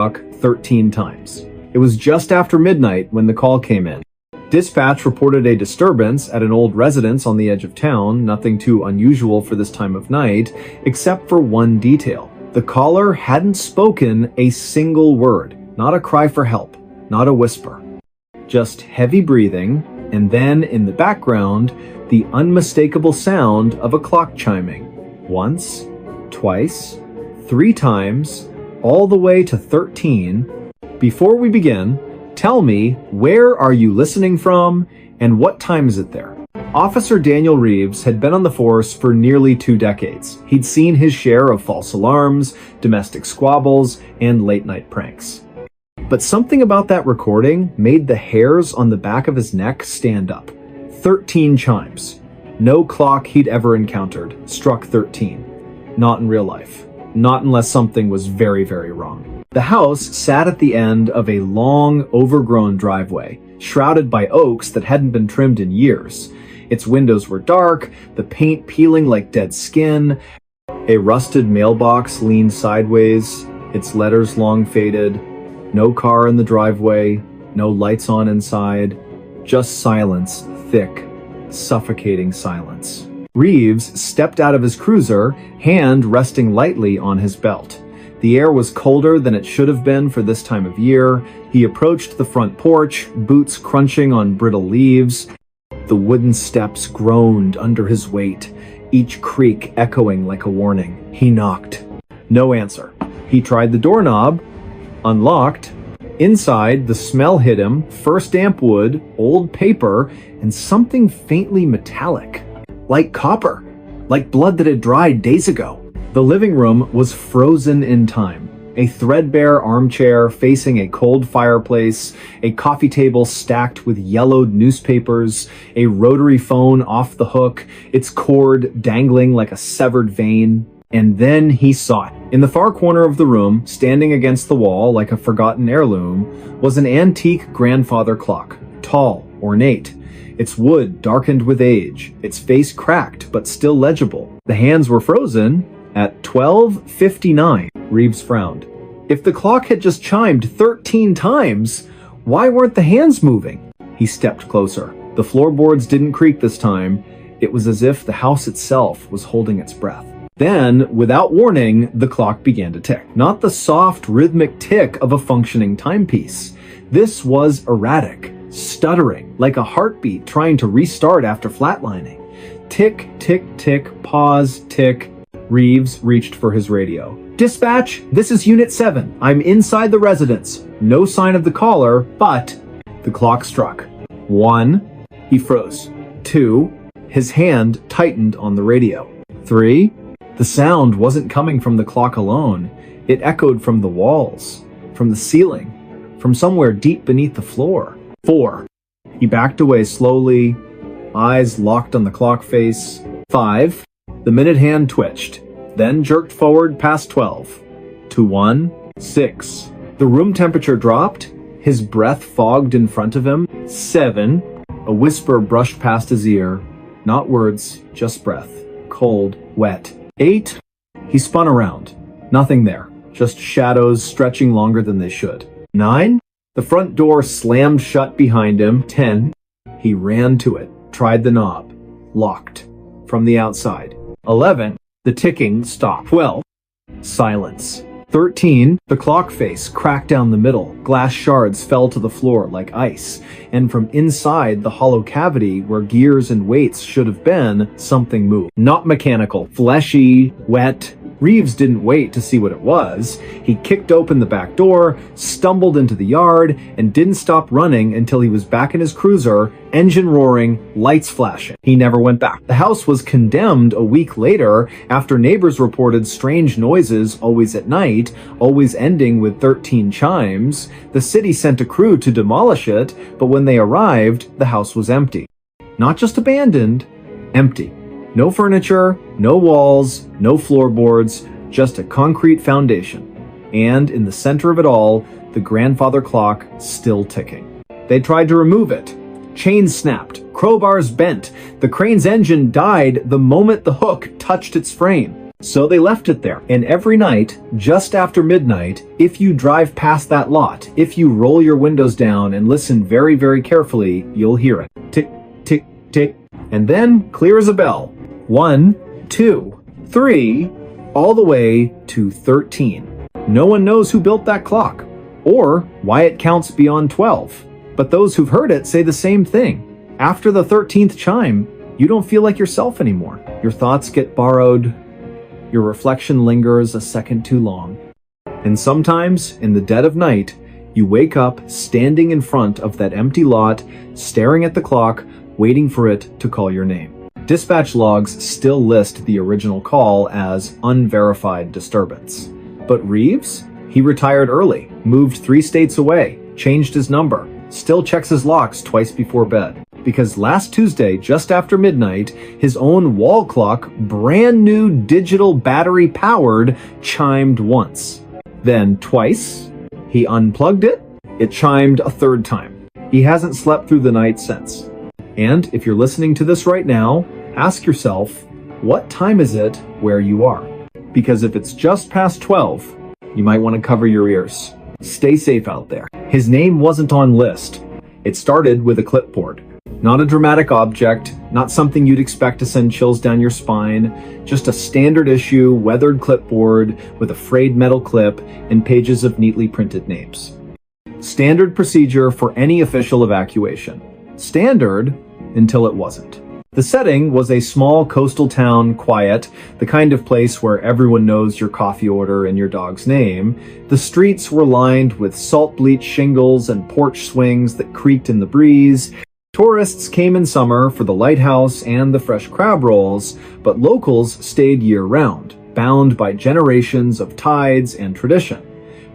struck 13 times. It was just after midnight when the call came in. Dispatch reported a disturbance at an old residence on the edge of town, nothing too unusual for this time of night, except for one detail. The caller hadn't spoken a single word, not a cry for help, not a whisper. Just heavy breathing, and then in the background, the unmistakable sound of a clock chiming. Once, twice, 3 times, all the way to 13. Before we begin, tell me, where are you listening from, and what time is it there? Officer Daniel Reeves had been on the force for nearly 2 decades. He'd seen his share of false alarms, domestic squabbles, and late-night pranks. But something about that recording made the hairs on the back of his neck stand up. 13 chimes. No clock he'd ever encountered struck 13. Not in real life. Not unless something was very, very wrong. The house sat at the end of a long, overgrown driveway, shrouded by oaks that hadn't been trimmed in years. Its windows were dark, the paint peeling like dead skin. A rusted mailbox leaned sideways, its letters long faded. No car in the driveway, no lights on inside. Just silence, thick, suffocating silence. Reeves stepped out of his cruiser, hand resting lightly on his belt. The air was colder than it should have been for this time of year. He approached the front porch, boots crunching on brittle leaves. The wooden steps groaned under his weight, each creak echoing like a warning. He knocked. No answer. He tried the doorknob. Unlocked. Inside, the smell hit him, first damp wood, old paper, and something faintly metallic. Like copper. Like blood that had dried days ago. The living room was frozen in time. A threadbare armchair facing a cold fireplace, a coffee table stacked with yellowed newspapers, a rotary phone off the hook, its cord dangling like a severed vein. And then he saw it. In the far corner of the room, standing against the wall like a forgotten heirloom, was an antique grandfather clock, tall, ornate. Its wood darkened with age, its face cracked but still legible. The hands were frozen at 12:59. Reeves frowned. If the clock had just chimed 13 times, why weren't the hands moving? He stepped closer. The floorboards didn't creak this time. It was as if the house itself was holding its breath. Then, without warning, the clock began to tick. Not the soft, rhythmic tick of a functioning timepiece. This was erratic, stuttering, like a heartbeat trying to restart after flatlining. Tick, tick, tick, pause, tick. Reeves reached for his radio. Dispatch, this is Unit 7. I'm inside the residence. No sign of the caller, but... The clock struck. 1. He froze. 2. His hand tightened on the radio. 3. The sound wasn't coming from the clock alone. It echoed from the walls, from the ceiling, from somewhere deep beneath the floor. 4. He backed away slowly, eyes locked on the clock face. 5. The minute hand twitched, then jerked forward past 12. To 1. 6. The room temperature dropped, his breath fogged in front of him. 7. A whisper brushed past his ear. Not words, just breath. Cold, wet. 8. He spun around. Nothing there. Just shadows stretching longer than they should. 9. The front door slammed shut behind him. 10. He ran to it. Tried the knob. Locked. From the outside. 11. The ticking stopped. 12. Silence. 13. The clock face cracked down the middle. Glass shards fell to the floor like ice. And from inside the hollow cavity where gears and weights should have been, something moved. Not mechanical. Fleshy. Wet. Reeves didn't wait to see what it was. He kicked open the back door, stumbled into the yard, and didn't stop running until he was back in his cruiser, engine roaring, lights flashing. He never went back. The house was condemned a week later after neighbors reported strange noises always at night, always ending with 13 chimes. The city sent a crew to demolish it, but when they arrived, the house was empty. Not just abandoned, empty. No furniture, no walls, no floorboards, just a concrete foundation. And in the center of it all, the grandfather clock still ticking. They tried to remove it. Chains snapped, crowbars bent. The crane's engine died the moment the hook touched its frame. So they left it there. And every night, just after midnight, if you drive past that lot, if you roll your windows down and listen very, very carefully, you'll hear it. Tick, tick, tick. And then, clear as a bell. 1, 2, 3, all the way to 13. No one knows who built that clock, or why it counts beyond 12. But those who've heard it say the same thing. After the 13th chime, you don't feel like yourself anymore. Your thoughts get borrowed. Your reflection lingers a second too long. And sometimes, in the dead of night, you wake up standing in front of that empty lot, staring at the clock, waiting for it to call your name. Dispatch logs still list the original call as unverified disturbance. But Reeves? He retired early, moved 3 states away, changed his number, still checks his locks twice before bed. Because last Tuesday, just after midnight, his own wall clock, brand new digital battery powered, chimed once. Then twice. He unplugged it. It chimed a 3rd time. He hasn't slept through the night since. And if you're listening to this right now, ask yourself, what time is it where you are? Because if it's just past 12, you might want to cover your ears. Stay safe out there. His name wasn't on list. It started with a clipboard. Not a dramatic object, not something you'd expect to send chills down your spine, just a standard issue, weathered clipboard with a frayed metal clip and pages of neatly printed names. Standard procedure for any official evacuation. Standard until it wasn't. The setting was a small coastal town, quiet, the kind of place where everyone knows your coffee order and your dog's name. The streets were lined with salt-bleached shingles and porch swings that creaked in the breeze. Tourists came in summer for the lighthouse and the fresh crab rolls, but locals stayed year-round, bound by generations of tides and tradition.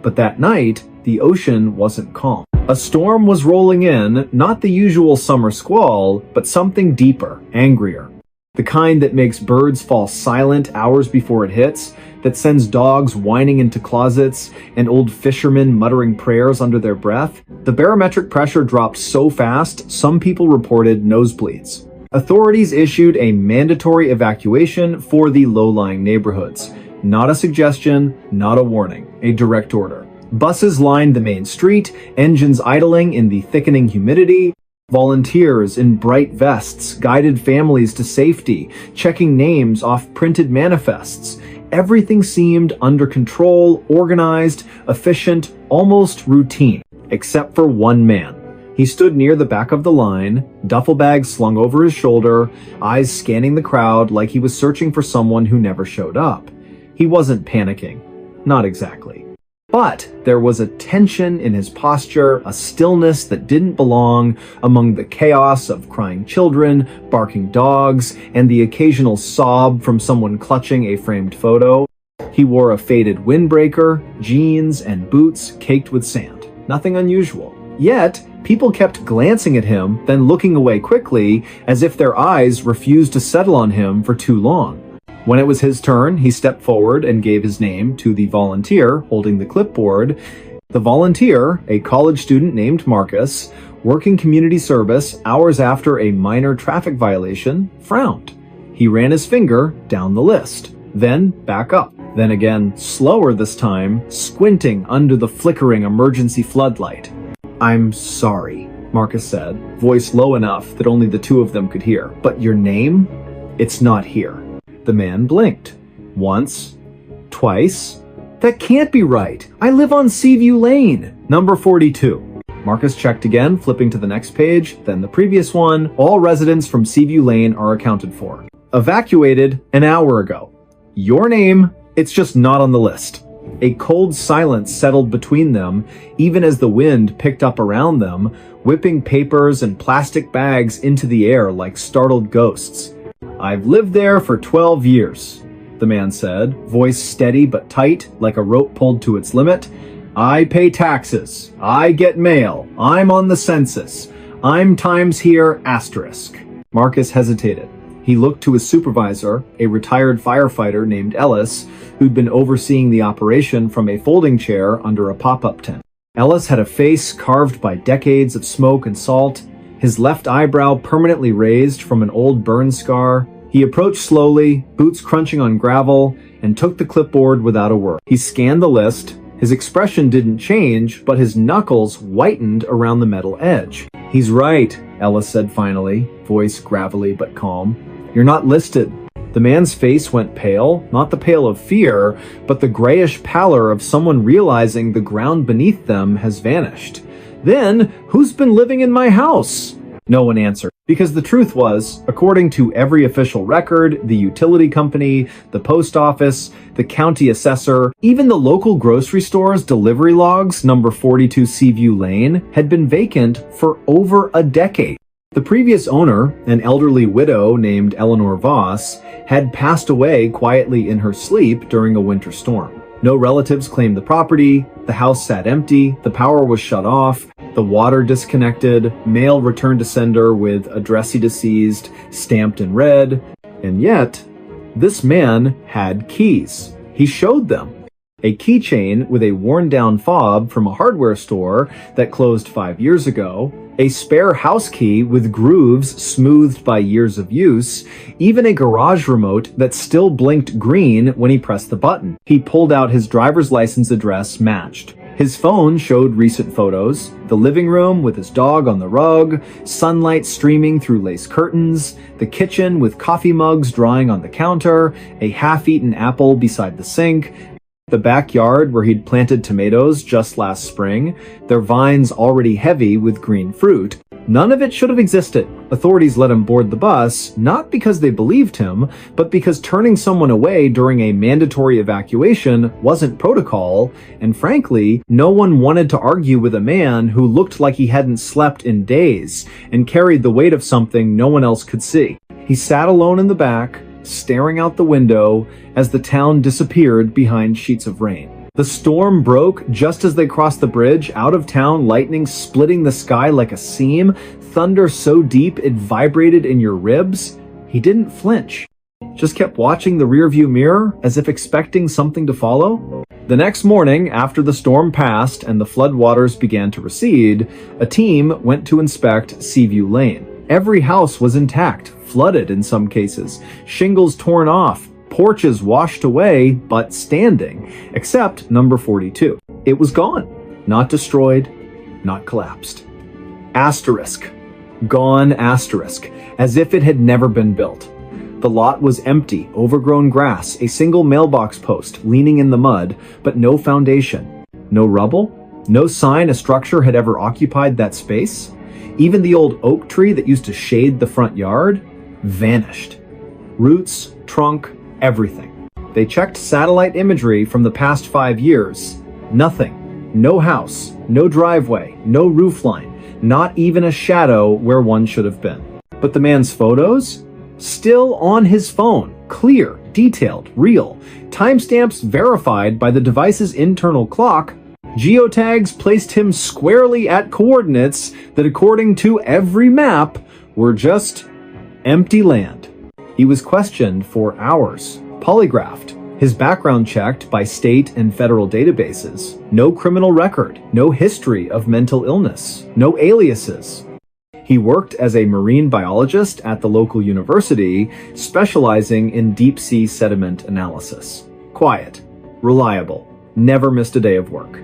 But that night, the ocean wasn't calm. A storm was rolling in, not the usual summer squall, but something deeper, angrier. The kind that makes birds fall silent hours before it hits, that sends dogs whining into closets, and old fishermen muttering prayers under their breath. The barometric pressure dropped so fast, some people reported nosebleeds. Authorities issued a mandatory evacuation for the low-lying neighborhoods. Not a suggestion, not a warning, a direct order. Buses lined the main street, engines idling in the thickening humidity. Volunteers in bright vests guided families to safety, checking names off printed manifests. Everything seemed under control, organized, efficient, almost routine, except for one man. He stood near the back of the line, duffel bag slung over his shoulder, eyes scanning the crowd like he was searching for someone who never showed up. He wasn't panicking. Not exactly. But there was a tension in his posture, a stillness that didn't belong among the chaos of crying children, barking dogs, and the occasional sob from someone clutching a framed photo. He wore a faded windbreaker, jeans, and boots caked with sand. Nothing unusual. Yet, people kept glancing at him, then looking away quickly, as if their eyes refused to settle on him for too long. When it was his turn, he stepped forward and gave his name to the volunteer holding the clipboard. The volunteer, a college student named Marcus, working community service hours after a minor traffic violation, frowned. He ran his finger down the list, then back up, then again, slower this time, squinting under the flickering emergency floodlight. "I'm sorry," Marcus said, voice low enough that only the two of them could hear. "But your name? It's not here." The man blinked. Once. Twice. "That can't be right. I live on Seaview Lane, number 42. Marcus checked again, flipping to the next page, then the previous one. All residents from Seaview Lane are accounted for. Evacuated an hour ago. Your name, it's just not on the list. A cold silence settled between them, even as the wind picked up around them, whipping papers and plastic bags into the air like startled ghosts. "I've lived there for 12 years, the man said, voice steady but tight, like a rope pulled to its limit. "I pay taxes. I get mail. I'm on the census. I'm times here asterisk." Marcus hesitated. He looked to his supervisor, a retired firefighter named Ellis, who'd been overseeing the operation from a folding chair under a pop-up tent. Ellis had a face carved by decades of smoke and salt, his left eyebrow permanently raised from an old burn scar. He approached slowly, boots crunching on gravel, and took the clipboard without a word. He scanned the list. His expression didn't change, but his knuckles whitened around the metal edge. "He's right," Ellis said finally, voice gravelly but calm. "You're not listed." The man's face went pale, not the pale of fear, but the grayish pallor of someone realizing the ground beneath them has vanished. "Then, who's been living in my house?" No one answered. Because the truth was, according to every official record, the utility company, the post office, the county assessor, even the local grocery store's delivery logs, number 42 Seaview Lane, had been vacant for over a decade. The previous owner, an elderly widow named Eleanor Voss, had passed away quietly in her sleep during a winter storm. No relatives claimed the property, the house sat empty, the power was shut off, the water disconnected, mail returned to sender with addressee deceased stamped in red, and yet, this man had keys. He showed them. A keychain with a worn-down fob from a hardware store that closed 5 years ago, a spare house key with grooves smoothed by years of use, even a garage remote that still blinked green when he pressed the button. He pulled out his driver's license address matched. His phone showed recent photos, the living room with his dog on the rug, sunlight streaming through lace curtains, the kitchen with coffee mugs drying on the counter, a half-eaten apple beside the sink, the backyard where he'd planted tomatoes just last spring, their vines already heavy with green fruit. None of it should have existed. Authorities let him board the bus, not because they believed him, but because turning someone away during a mandatory evacuation wasn't protocol, and frankly, no one wanted to argue with a man who looked like he hadn't slept in days and carried the weight of something no one else could see. He sat alone in the back, staring out the window as the town disappeared behind sheets of rain. The storm broke just as they crossed the bridge, out of town, lightning splitting the sky like a seam, thunder so deep it vibrated in your ribs. He didn't flinch, just kept watching the rearview mirror as if expecting something to follow. The next morning, after the storm passed and the floodwaters began to recede, a team went to inspect Seaview Lane. Every house was intact, flooded in some cases, shingles torn off, porches washed away, but standing, except number 42. It was gone. Not destroyed, not collapsed. Asterisk. Gone asterisk, as if it had never been built. The lot was empty, overgrown grass, a single mailbox post leaning in the mud, but no foundation. No rubble? No sign a structure had ever occupied that space? Even the old oak tree that used to shade the front yard? Vanished. Roots, trunk, everything. They checked satellite imagery from the past 5 years. Nothing. No house, no driveway, no roofline, not even a shadow where one should have been. But the man's photos? Still on his phone. Clear, detailed, real. Timestamps verified by the device's internal clock. Geotags placed him squarely at coordinates that, according to every map, were just empty land. He was questioned for hours, polygraphed, his background checked by state and federal databases. No criminal record, no history of mental illness, no aliases. He worked as a marine biologist at the local university, specializing in deep-sea sediment analysis. Quiet, reliable, never missed a day of work.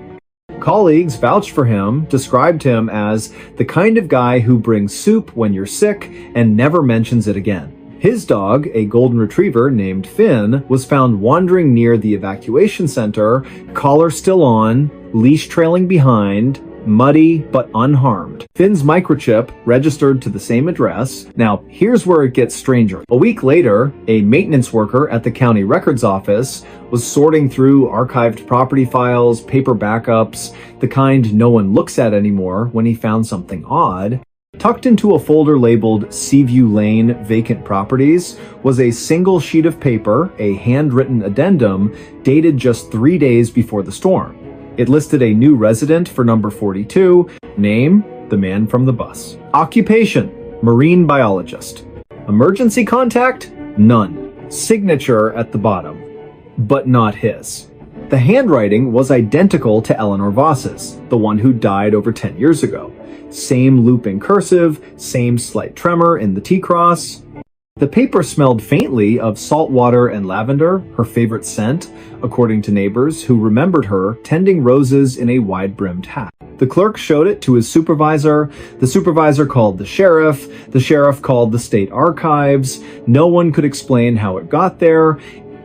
Colleagues vouched for him, described him as the kind of guy who brings soup when you're sick and never mentions it again. His dog, a golden retriever named Finn, was found wandering near the evacuation center, collar still on, leash trailing behind, muddy but unharmed. Finn's microchip registered to the same address. Now, here's where it gets stranger. A week later, a maintenance worker at the county records office was sorting through archived property files, paper backups, the kind no one looks at anymore, when he found something odd. Tucked into a folder labeled Seaview Lane Vacant Properties was a single sheet of paper, a handwritten addendum, dated just 3 days before the storm. It listed a new resident for number 42, name, the man from the bus. Occupation, marine biologist. Emergency contact, none. Signature at the bottom, but not his. The handwriting was identical to Eleanor Voss's, the one who died over 10 years ago. Same looping cursive, same slight tremor in the T-cross. The paper smelled faintly of salt water and lavender, her favorite scent, according to neighbors who remembered her tending roses in a wide-brimmed hat. The clerk showed it to his supervisor. The supervisor called the sheriff. The sheriff called the state archives. No one could explain how it got there.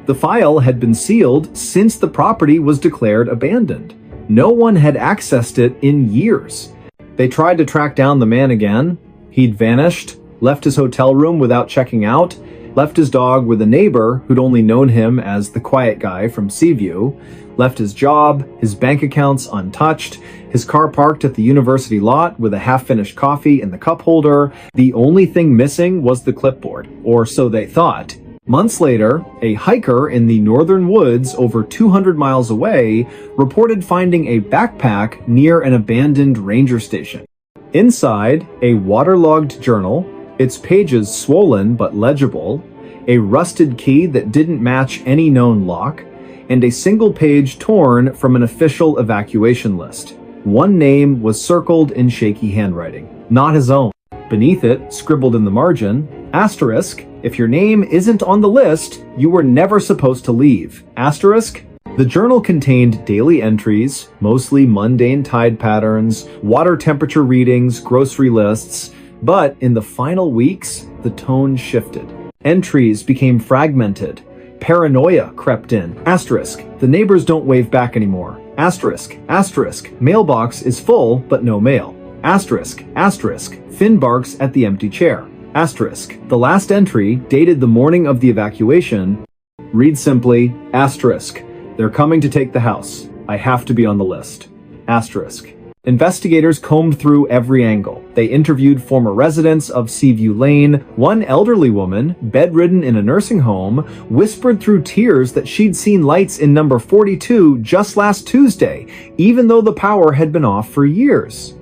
The file had been sealed since the property was declared abandoned. No one had accessed it in years. They tried to track down the man again. He'd vanished, left his hotel room without checking out, left his dog with a neighbor who'd only known him as the quiet guy from Seaview, left his job, his bank accounts untouched, his car parked at the university lot with a half-finished coffee in the cup holder. The only thing missing was the clipboard, or so they thought. Months later, a hiker in the northern woods over 200 miles away reported finding a backpack near an abandoned ranger station. Inside, a waterlogged journal, its pages swollen but legible, a rusted key that didn't match any known lock, and a single page torn from an official evacuation list. One name was circled in shaky handwriting, not his own. Beneath it, scribbled in the margin, asterisk, if your name isn't on the list, you were never supposed to leave. Asterisk. The journal contained daily entries, mostly mundane tide patterns, water temperature readings, grocery lists, but in the final weeks, the tone shifted. Entries became fragmented. Paranoia crept in. Asterisk. The neighbors don't wave back anymore. Asterisk. Asterisk. Mailbox is full, but no mail. Asterisk. Asterisk. Finn barks at the empty chair. Asterisk. The last entry, dated the morning of the evacuation, reads simply, asterisk. They're coming to take the house. I have to be on the list. Asterisk. Investigators combed through every angle. They interviewed former residents of Seaview Lane. One elderly woman, bedridden in a nursing home, whispered through tears that she'd seen lights in number 42 just last Tuesday, even though the power had been off for years.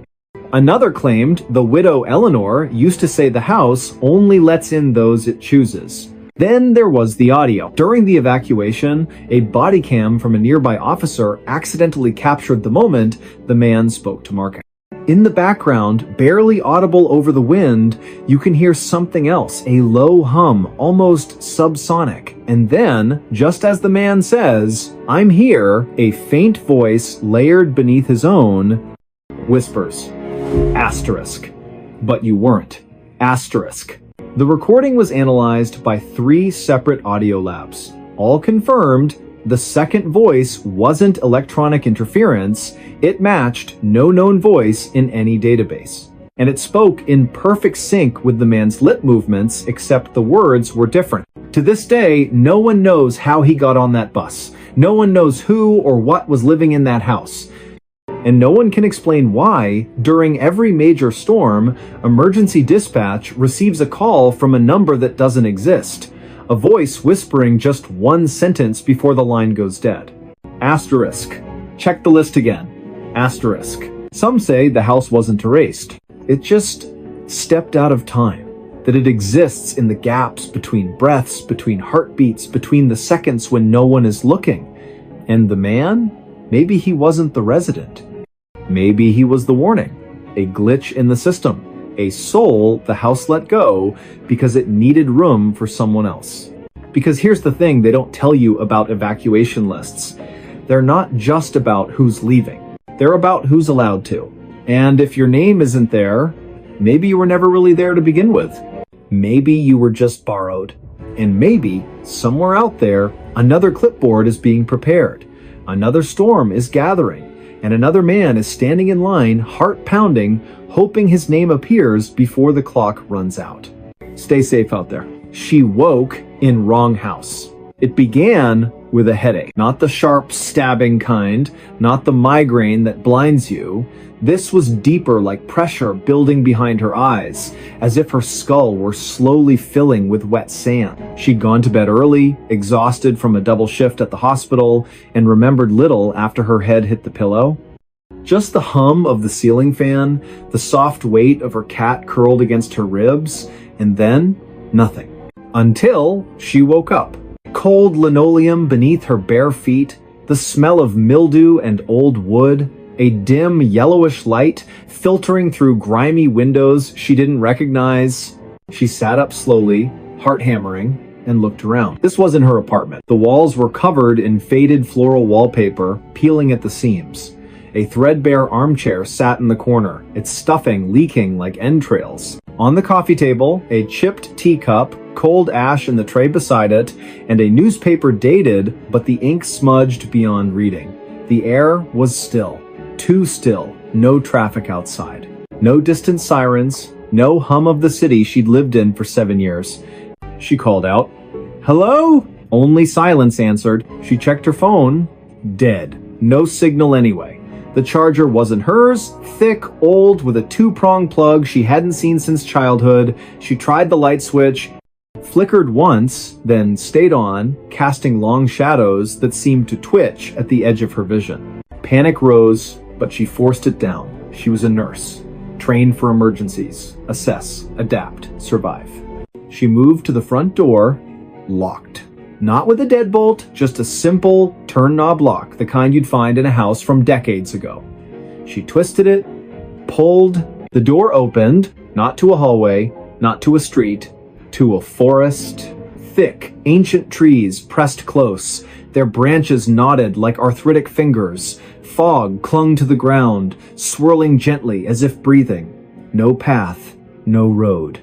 Another claimed the widow Eleanor used to say the house only lets in those it chooses. Then there was the audio. During the evacuation, a body cam from a nearby officer accidentally captured the moment the man spoke to Mark. In the background, barely audible over the wind, you can hear something else, a low hum, almost subsonic. And then, just as the man says, I'm here, a faint voice layered beneath his own whispers, asterisk. But you weren't. Asterisk. The recording was analyzed by 3 separate audio labs. All confirmed, the second voice wasn't electronic interference, it matched no known voice in any database. And it spoke in perfect sync with the man's lip movements, except the words were different. To this day, no one knows how he got on that bus. No one knows who or what was living in that house. And no one can explain why, during every major storm, emergency dispatch receives a call from a number that doesn't exist. A voice whispering just one sentence before the line goes dead. Asterisk. Check the list again. Asterisk. Some say the house wasn't erased. It just stepped out of time. That it exists in the gaps between breaths, between heartbeats, between the seconds when no one is looking. And the man? Maybe he wasn't the resident. Maybe he was the warning, a glitch in the system, a soul the house let go because it needed room for someone else. Because here's the thing they don't tell you about evacuation lists. They're not just about who's leaving. They're about who's allowed to. And if your name isn't there, maybe you were never really there to begin with. Maybe you were just borrowed. And maybe, somewhere out there, another clipboard is being prepared. Another storm is gathering. And another man is standing in line, heart pounding, hoping his name appears before the clock runs out. Stay safe out there. She woke in wrong house. It began with a headache. Not the sharp, stabbing kind, not the migraine that blinds you. This was deeper, like pressure building behind her eyes, as if her skull were slowly filling with wet sand. She'd gone to bed early, exhausted from a double shift at the hospital, and remembered little after her head hit the pillow. Just the hum of the ceiling fan, the soft weight of her cat curled against her ribs, and then nothing. Until she woke up. Cold linoleum beneath her bare feet, the smell of mildew and old wood, a dim yellowish light filtering through grimy windows she didn't recognize. She sat up slowly, heart hammering, and looked around. This wasn't her apartment. The walls were covered in faded floral wallpaper, peeling at the seams. A threadbare armchair sat in the corner, its stuffing leaking like entrails. On the coffee table, a chipped teacup, cold ash in the tray beside it, and a newspaper dated, but the ink smudged beyond reading. The air was still. Too still. No traffic outside. No distant sirens. No hum of the city she'd lived in for 7 years. She called out, "Hello?" Only silence answered. She checked her phone. Dead. No signal anyway. The charger wasn't hers, thick, old, with a 2-prong plug she hadn't seen since childhood. She tried the light switch, flickered once, then stayed on, casting long shadows that seemed to twitch at the edge of her vision. Panic rose, but she forced it down. She was a nurse, trained for emergencies, assess, adapt, survive. She moved to the front door, locked. Not with a deadbolt, just a simple turn knob lock, the kind you'd find in a house from decades ago. She twisted it, pulled. The door opened, not to a hallway, not to a street, to a forest. Thick, ancient trees pressed close, their branches knotted like arthritic fingers. Fog clung to the ground, swirling gently as if breathing. No path, no road.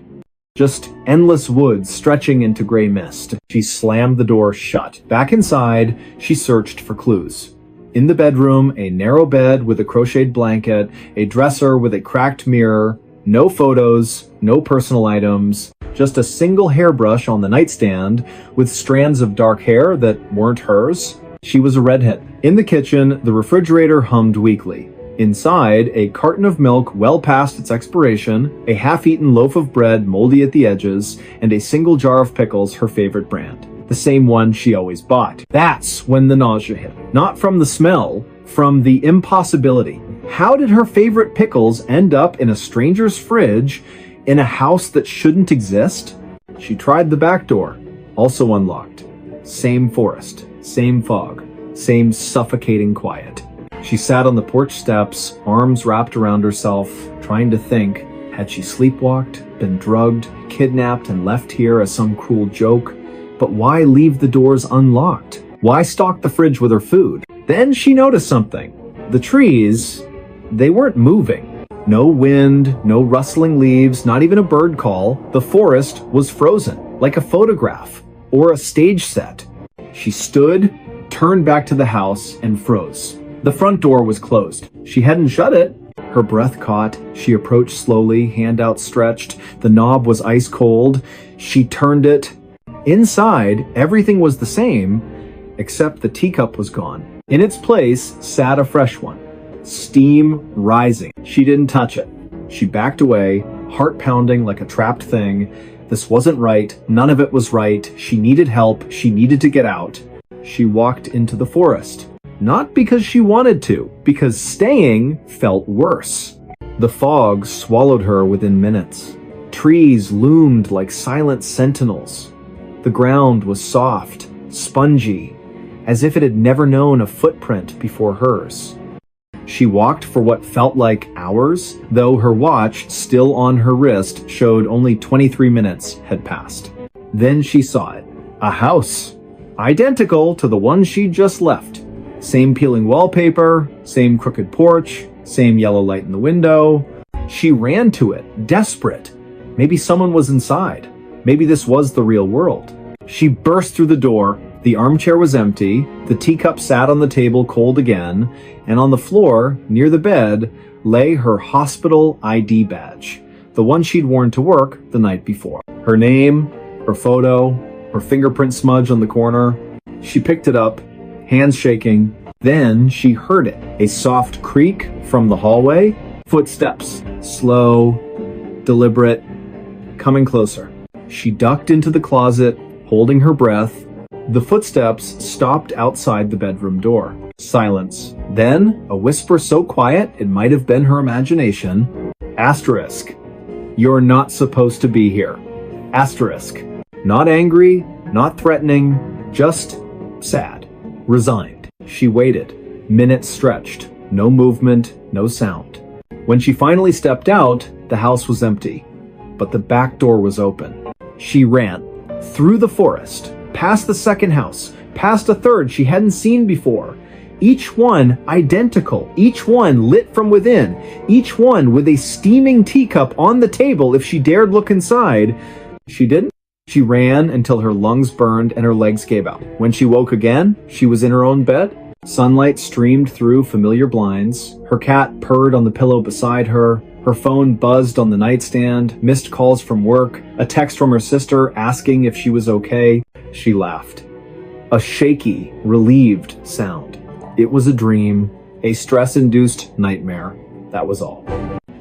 Just endless woods stretching into gray mist. She slammed the door shut. Back inside, she searched for clues. In the bedroom, a narrow bed with a crocheted blanket, a dresser with a cracked mirror, no photos, no personal items, just a single hairbrush on the nightstand with strands of dark hair that weren't hers. She was a redhead. In the kitchen, the refrigerator hummed weakly. Inside, a carton of milk well past its expiration, a half-eaten loaf of bread moldy at the edges, and a single jar of pickles, her favorite brand. The same one she always bought. That's when the nausea hit. Not from the smell, from the impossibility. How did her favorite pickles end up in a stranger's fridge in a house that shouldn't exist? She tried the back door, also unlocked. Same forest, same fog, same suffocating quiet. She sat on the porch steps, arms wrapped around herself, trying to think. Had she sleepwalked, been drugged, kidnapped, and left here as some cruel joke? But why leave the doors unlocked? Why stock the fridge with her food? Then she noticed something. The trees, they weren't moving. No wind, no rustling leaves, not even a bird call. The forest was frozen, like a photograph or a stage set. She stood, turned back to the house, and froze. The front door was closed. She hadn't shut it. Her breath caught. She approached slowly, hand outstretched. The knob was ice cold. She turned it. Inside, everything was the same, except the teacup was gone. In its place sat a fresh one, steam rising. She didn't touch it. She backed away, heart pounding like a trapped thing. This wasn't right. None of it was right. She needed help. She needed to get out. She walked into the forest. Not because she wanted to, because staying felt worse. The fog swallowed her within minutes. Trees loomed like silent sentinels. The ground was soft, spongy, as if it had never known a footprint before hers. She walked for what felt like hours, though her watch, still on her wrist, showed only 23 minutes had passed. Then she saw it. A house. Identical to the one she'd just left. Same peeling wallpaper, same crooked porch, same yellow light in the window. She ran to it, desperate. Maybe someone was inside. Maybe this was the real world. She burst through the door. The armchair was empty. The teacup sat on the table cold again. And on the floor, near the bed, lay her hospital ID badge. The one she'd worn to work the night before. Her name, her photo, her fingerprint smudge on the corner. She picked it up, hands shaking. Then she heard it. A soft creak from the hallway. Footsteps. Slow, deliberate, coming closer. She ducked into the closet, holding her breath. The footsteps stopped outside the bedroom door. Silence. Then, a whisper so quiet it might have been her imagination. Asterisk. You're not supposed to be here. Asterisk. Not angry, not threatening, just sad. Resigned. She waited. Minutes stretched. No movement, no sound. When she finally stepped out, the house was empty. But the back door was open. She ran. through the forest, past the second house, past a third she hadn't seen before. Each one identical, each one lit from within, each one with a steaming teacup on the table if she dared look inside. She didn't. She ran until her lungs burned and her legs gave out. When she woke again, she was in her own bed. Sunlight streamed through familiar blinds. Her cat purred on the pillow beside her. Her phone buzzed on the nightstand, missed calls from work, a text from her sister asking if she was okay. She laughed. A shaky, relieved sound. It was a dream, a stress-induced nightmare. That was all.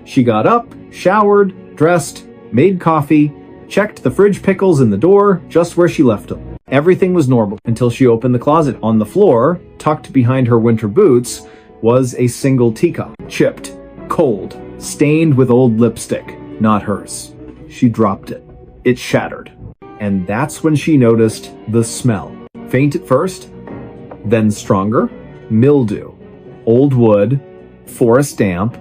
She got up, showered, dressed, made coffee, checked the fridge pickles in the door, just where she left them. Everything was normal until she opened the closet. On the floor, tucked behind her winter boots, was a single teacup. Chipped, cold, stained with old lipstick. Not hers. She dropped it. It shattered. And that's when she noticed the smell. Faint at first, then stronger. Mildew. Old wood. Forest damp.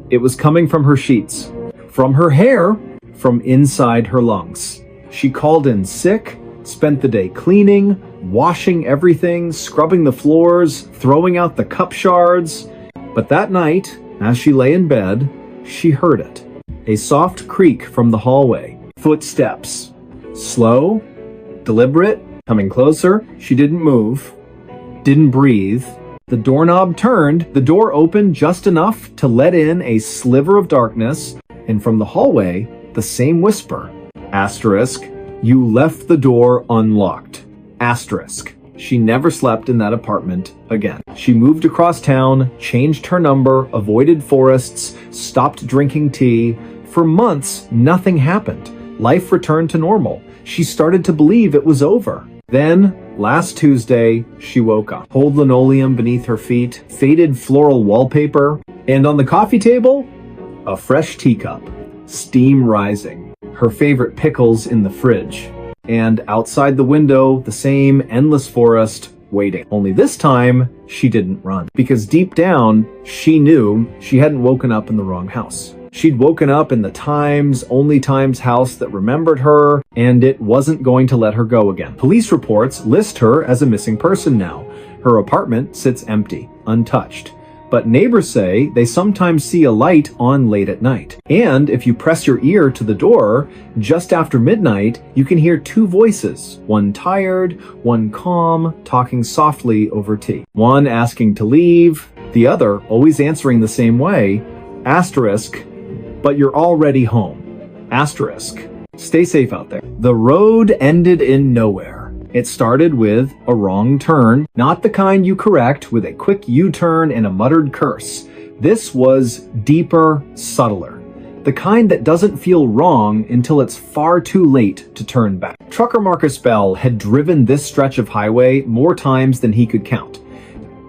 It was coming from her sheets. From her hair. From inside her lungs. She called in sick, spent the day cleaning, washing everything, scrubbing the floors, throwing out the cup shards. But that night, as she lay in bed, she heard it. A soft creak from the hallway. Footsteps. Slow, deliberate, coming closer. She didn't move, didn't breathe. The doorknob turned, the door opened just enough to let in a sliver of darkness, and from the hallway, the same whisper. Asterisk, you left the door unlocked. Asterisk. She never slept in that apartment again. She moved across town, changed her number, avoided forests, stopped drinking tea. For months, nothing happened. Life returned to normal. She started to believe it was over. Then, last Tuesday, she woke up. Old linoleum beneath her feet, faded floral wallpaper, and on the coffee table, a fresh teacup. Steam rising. Her favorite pickles in the fridge. And outside the window, the same endless forest, waiting. Only this time, she didn't run. Because deep down, she knew she hadn't woken up in the wrong house. She'd woken up in the only Times house that remembered her, and it wasn't going to let her go again. Police reports list her as a missing person now. Her apartment sits empty, untouched. But neighbors say they sometimes see a light on late at night. And if you press your ear to the door, just after midnight, you can hear two voices, one tired, one calm, talking softly over tea. One asking to leave, the other always answering the same way, asterisk, but you're already home. Asterisk. Stay safe out there. The road ended in nowhere. It started with a wrong turn, not the kind you correct with a quick U-turn and a muttered curse. This was deeper, subtler. The kind that doesn't feel wrong until it's far too late to turn back. Trucker Marcus Bell had driven this stretch of highway more times than he could count.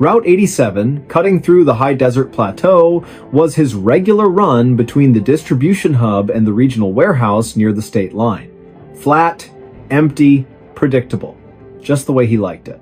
Route 87, cutting through the high desert plateau, was his regular run between the distribution hub and the regional warehouse near the state line. Flat, empty, predictable. Just the way he liked it.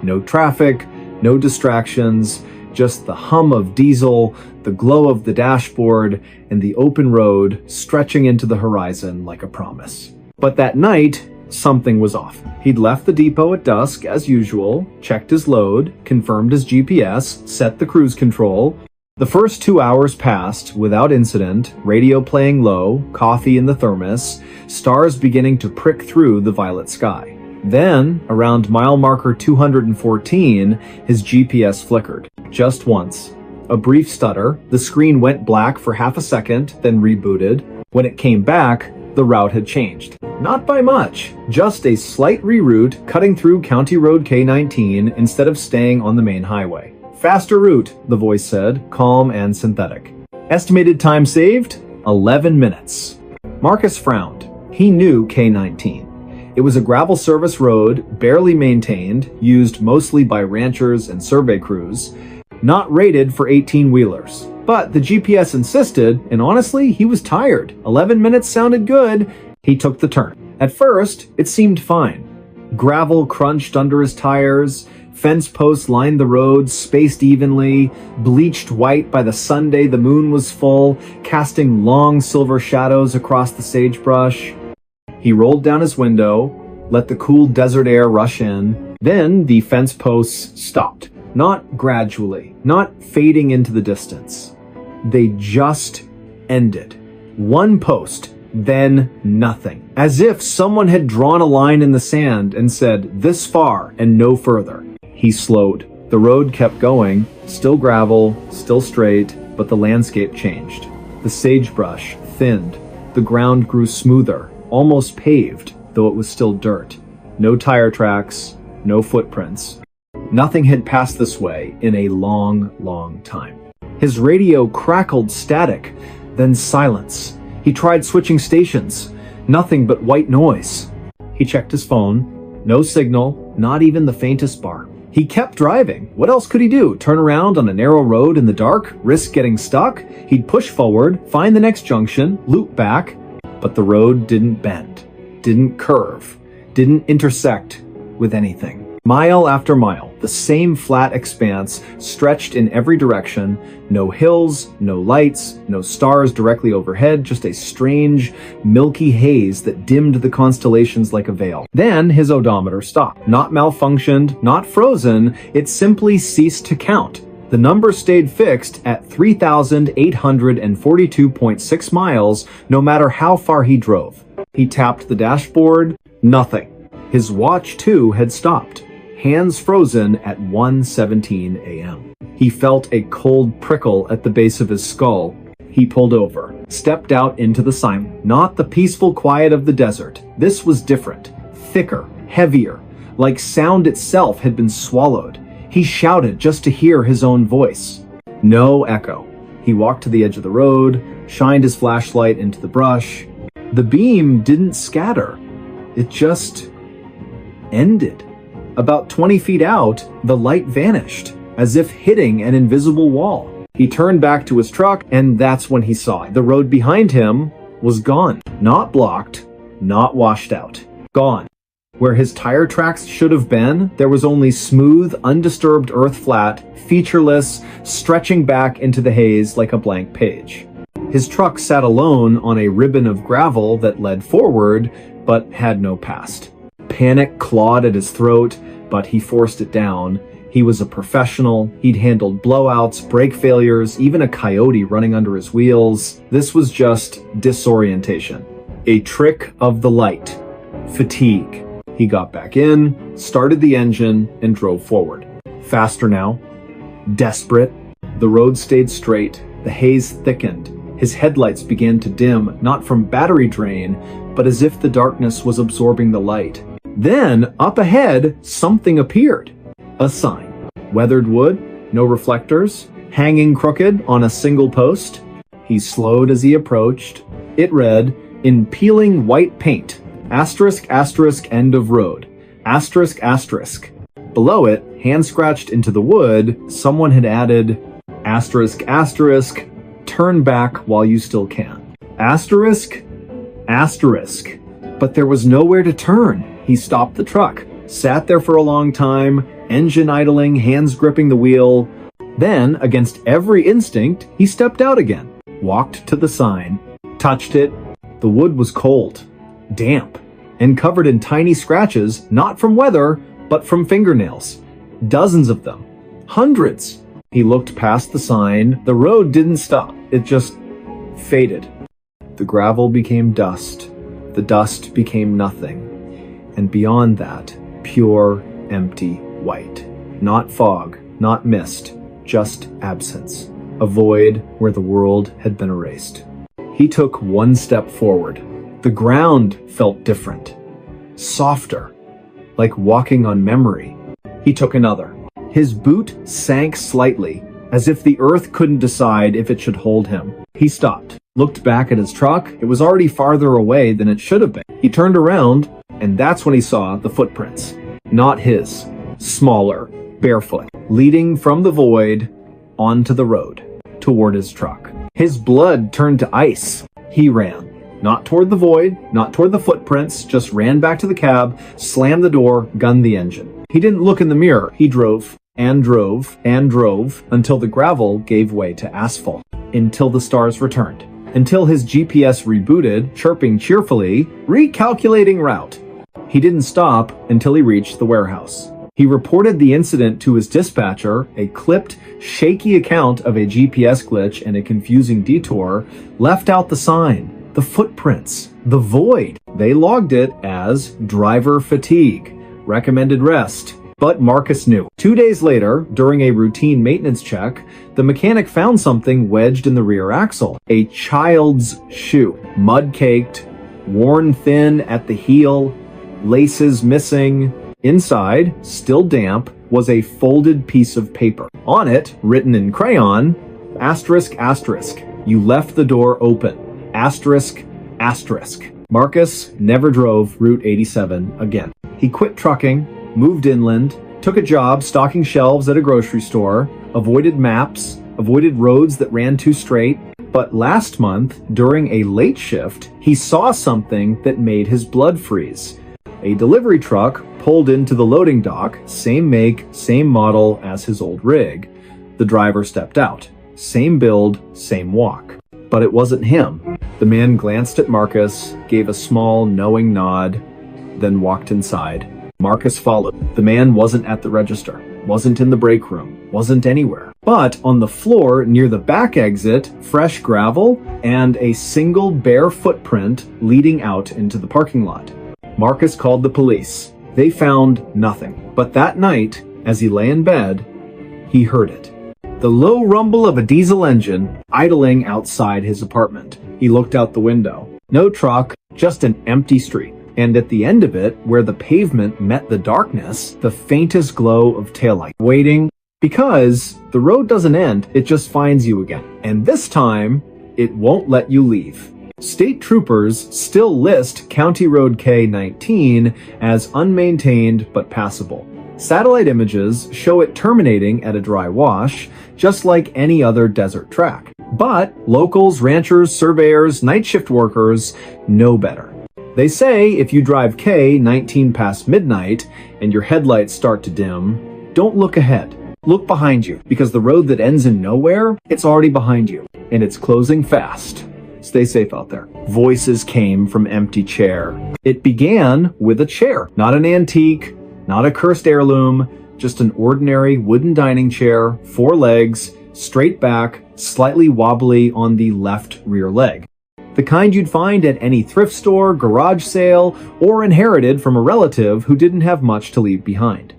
No traffic, no distractions, just the hum of diesel, the glow of the dashboard, and the open road stretching into the horizon like a promise. But that night, something was off. He'd left the depot at dusk, as usual, checked his load, confirmed his GPS, set the cruise control. The first 2 hours passed without incident, radio playing low, coffee in the thermos, stars beginning to prick through the violet sky. Then, around mile marker 214, his GPS flickered. Just once. A brief stutter, the screen went black for half a second, then rebooted. When it came back, the route had changed. Not by much, just a slight reroute cutting through County Road K19 instead of staying on the main highway. Faster route, the voice said, calm and synthetic. Estimated time saved? 11 minutes. Marcus frowned. He knew K19. It was a gravel service road, barely maintained, used mostly by ranchers and survey crews, not rated for 18-wheelers. But the GPS insisted, and honestly, he was tired. 11 minutes sounded good. He took the turn. At first, it seemed fine. Gravel crunched under his tires, fence posts lined the road, spaced evenly, bleached white by the Sunday the moon was full, casting long silver shadows across the sagebrush. He rolled down his window, let the cool desert air rush in. Then the fence posts stopped. Not gradually, not fading into the distance. They just ended. One post, then nothing. As if someone had drawn a line in the sand and said, this far and no further. He slowed. The road kept going, still gravel, still straight, but the landscape changed. The sagebrush thinned. The ground grew smoother, almost paved, though it was still dirt. No tire tracks, no footprints. Nothing had passed this way in a long, long time. His radio crackled static, then silence. He tried switching stations. Nothing but white noise. He checked his phone. No signal, not even the faintest bar. He kept driving. What else could he do? Turn around on a narrow road in the dark? Risk getting stuck? He'd push forward, find the next junction, loop back. But the road didn't bend, didn't curve, didn't intersect with anything. Mile after mile, the same flat expanse stretched in every direction. No hills, no lights, no stars directly overhead, just a strange, milky haze that dimmed the constellations like a veil. Then his odometer stopped. Not malfunctioned, not frozen, it simply ceased to count. The number stayed fixed at 3,842.6 miles, no matter how far he drove. He tapped the dashboard, nothing. His watch, too, had stopped. Hands frozen at 1:17 a.m. He felt a cold prickle at the base of his skull. He pulled over, stepped out into the silence. Not the peaceful quiet of the desert. This was different, thicker, heavier, like sound itself had been swallowed. He shouted just to hear his own voice. No echo. He walked to the edge of the road, shined his flashlight into the brush. The beam didn't scatter. It just ended. About 20 feet out, the light vanished, as if hitting an invisible wall. He turned back to his truck, and that's when he saw it. The road behind him was gone. Not blocked, not washed out. Gone. Where his tire tracks should have been, there was only smooth, undisturbed earth flat, featureless, stretching back into the haze like a blank page. His truck sat alone on a ribbon of gravel that led forward, but had no past. Panic clawed at his throat, but he forced it down. He was a professional. He'd handled blowouts, brake failures, even a coyote running under his wheels. This was just disorientation. A trick of the light. Fatigue. He got back in, started the engine, and drove forward. Faster now. Desperate. The road stayed straight. The haze thickened. His headlights began to dim, not from battery drain, but as if the darkness was absorbing the light. Then, up ahead, something appeared. A sign. Weathered wood, no reflectors, hanging crooked on a single post. He slowed as he approached. It read, in peeling white paint, asterisk asterisk end of road, asterisk asterisk. Below it, hand scratched into the wood, someone had added, asterisk asterisk, turn back while you still can. Asterisk, asterisk. But there was nowhere to turn. He stopped the truck, sat there for a long time, engine idling, hands gripping the wheel. Then, against every instinct, he stepped out again, walked to the sign, touched it. The wood was cold, damp, and covered in tiny scratches, not from weather, but from fingernails. Dozens of them. Hundreds. He looked past the sign. The road didn't stop. It just faded. The gravel became dust. The dust became nothing. And beyond that, pure, empty white. Not fog, not mist, just absence. A void where the world had been erased. He took one step forward. The ground felt different. Softer. Like walking on memory. He took another. His boot sank slightly, as if the earth couldn't decide if it should hold him. He stopped, looked back at his truck. It was already farther away than it should have been. He turned around, and that's when he saw the footprints. Not his. Smaller, barefoot, leading from the void onto the road, toward his truck. His blood turned to ice. He ran. Not toward the void, not toward the footprints, just ran back to the cab, slammed the door, gunned the engine. He didn't look in the mirror. He drove, and drove, and drove, until the gravel gave way to asphalt. Until the stars returned. Until his GPS rebooted, chirping cheerfully, recalculating route. He didn't stop until he reached the warehouse. He reported the incident to his dispatcher. A clipped, shaky account of a GPS glitch and a confusing detour left out the sign, the footprints, the void. They logged it as driver fatigue, recommended rest. But Marcus knew. 2 days later, during a routine maintenance check, the mechanic found something wedged in the rear axle. A child's shoe, mud-caked, worn thin at the heel, laces missing. Inside, still damp, was a folded piece of paper. On it, written in crayon, asterisk, asterisk, you left the door open, asterisk, asterisk. Marcus never drove Route 87 again. He quit trucking, moved inland, took a job stocking shelves at a grocery store, avoided maps, avoided roads that ran too straight. But last month, during a late shift, he saw something that made his blood freeze. A delivery truck pulled into the loading dock, same make, same model as his old rig. The driver stepped out. Same build, same walk. But it wasn't him. The man glanced at Marcus, gave a small, knowing nod, then walked inside. Marcus followed. The man wasn't at the register, wasn't in the break room, wasn't anywhere. But on the floor near the back exit, fresh gravel and a single bare footprint leading out into the parking lot. Marcus called the police. They found nothing. But that night, as he lay in bed, he heard it. The low rumble of a diesel engine idling outside his apartment. He looked out the window. No truck, just an empty street. And at the end of it, where the pavement met the darkness, the faintest glow of taillight. Waiting, because the road doesn't end, it just finds you again. And this time, it won't let you leave. State troopers still list County Road K-19 as unmaintained but passable. Satellite images show it terminating at a dry wash, just like any other desert track. But locals, ranchers, surveyors, night shift workers know better. They say if you drive K-19 past midnight and your headlights start to dim, don't look ahead. Look behind you, because the road that ends in nowhere, it's already behind you, and it's closing fast. Stay safe out there. Voices came from empty chair. It began with a chair, not an antique, not a cursed heirloom, just an ordinary wooden dining chair, 4 legs, straight back, slightly wobbly on the left rear leg. The kind you'd find at any thrift store, garage sale, or inherited from a relative who didn't have much to leave behind.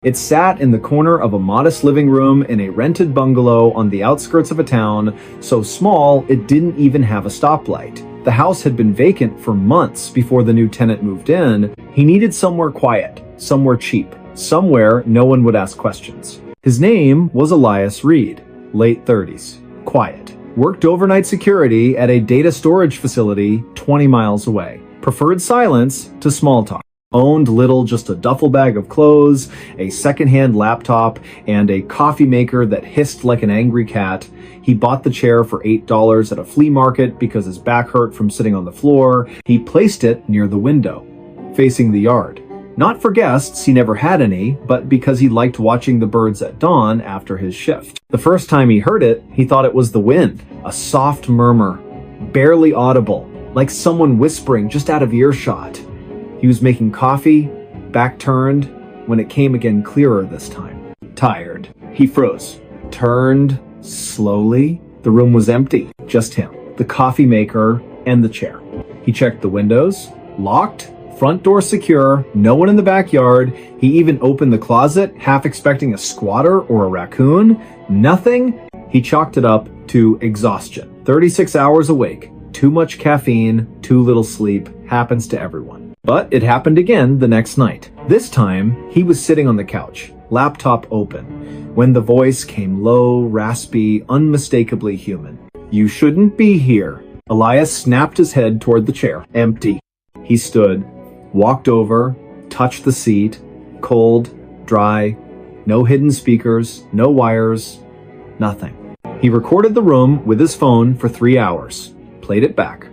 It sat in the corner of a modest living room in a rented bungalow on the outskirts of a town so small it didn't even have a stoplight. The house had been vacant for months before the new tenant moved in. He needed somewhere quiet, somewhere cheap, somewhere no one would ask questions. His name was Elias Reed, late 30s, quiet. Worked overnight security at a data storage facility 20 miles away. Preferred silence to small talk. Owned little, just a duffel bag of clothes, a secondhand laptop, and a coffee maker that hissed like an angry cat. He bought the chair for $8 at a flea market because his back hurt from sitting on the floor. He placed it near the window, facing the yard. Not for guests, he never had any, but because he liked watching the birds at dawn after his shift. The first time he heard it, he thought it was the wind, a soft murmur, barely audible, like someone whispering just out of earshot. He was making coffee, back turned, when it came again clearer this time. Tired. He froze, turned slowly. The room was empty, just him, the coffee maker, and the chair. He checked the windows, locked, front door secure, no one in the backyard. He even opened the closet, half expecting a squatter or a raccoon. Nothing. He chalked it up to exhaustion. 36 hours awake, too much caffeine, too little sleep, happens to everyone. But it happened again the next night. This time, he was sitting on the couch, laptop open, when the voice came low, raspy, unmistakably human. You shouldn't be here. Elias snapped his head toward the chair. Empty. He stood, walked over, touched the seat, cold, dry, no hidden speakers, no wires, nothing. He recorded the room with his phone for 3 hours, played it back.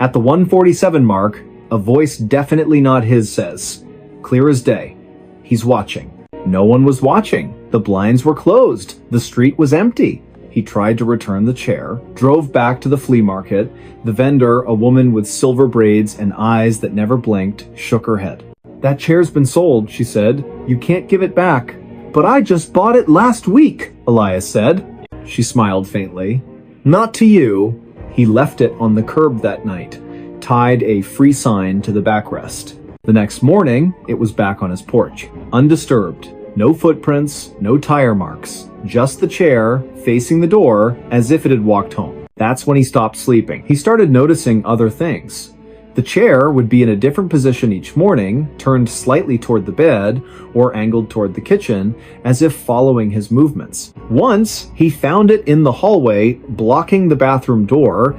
At the 1:47 mark, a voice definitely not his says, clear as day, he's watching. No one was watching. The blinds were closed. The street was empty. He tried to return the chair, drove back to the flea market. The vendor, a woman with silver braids and eyes that never blinked, shook her head. "That chair's been sold," she said. "You can't give it back." "But I just bought it last week," Elias said. She smiled faintly. "Not to you." He left it on the curb that night, tied a free sign to the backrest. The next morning, it was back on his porch, undisturbed. No footprints, no tire marks, just the chair facing the door as if it had walked home. That's when he stopped sleeping. He started noticing other things. The chair would be in a different position each morning, turned slightly toward the bed or angled toward the kitchen, as if following his movements. Once, he found it in the hallway, blocking the bathroom door.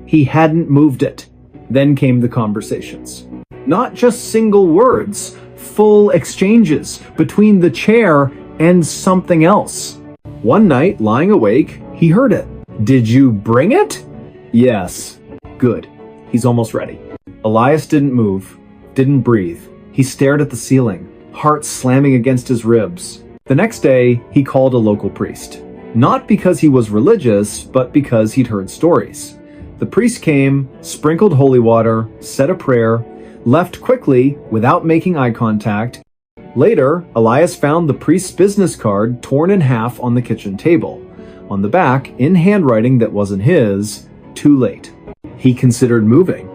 He hadn't moved it. Then came the conversations. Not just single words, full exchanges between the chair and something else. One night, lying awake, he heard it. "Did you bring it?" "Yes." "Good. He's almost ready." Elias didn't move, didn't breathe. He stared at the ceiling, heart slamming against his ribs. The next day, he called a local priest. Not because he was religious, but because he'd heard stories. The priest came, sprinkled holy water, said a prayer, left quickly without making eye contact. Later, Elias found the priest's business card torn in half on the kitchen table. On the back, in handwriting that wasn't his, "Too late." He considered moving.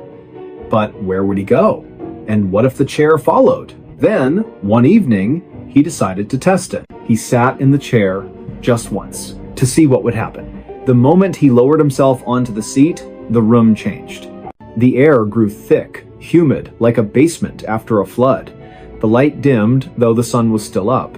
But where would he go? And what if the chair followed? Then, one evening, he decided to test it. He sat in the chair just once to see what would happen. The moment he lowered himself onto the seat, the room changed. The air grew thick, humid, like a basement after a flood. The light dimmed, though the sun was still up.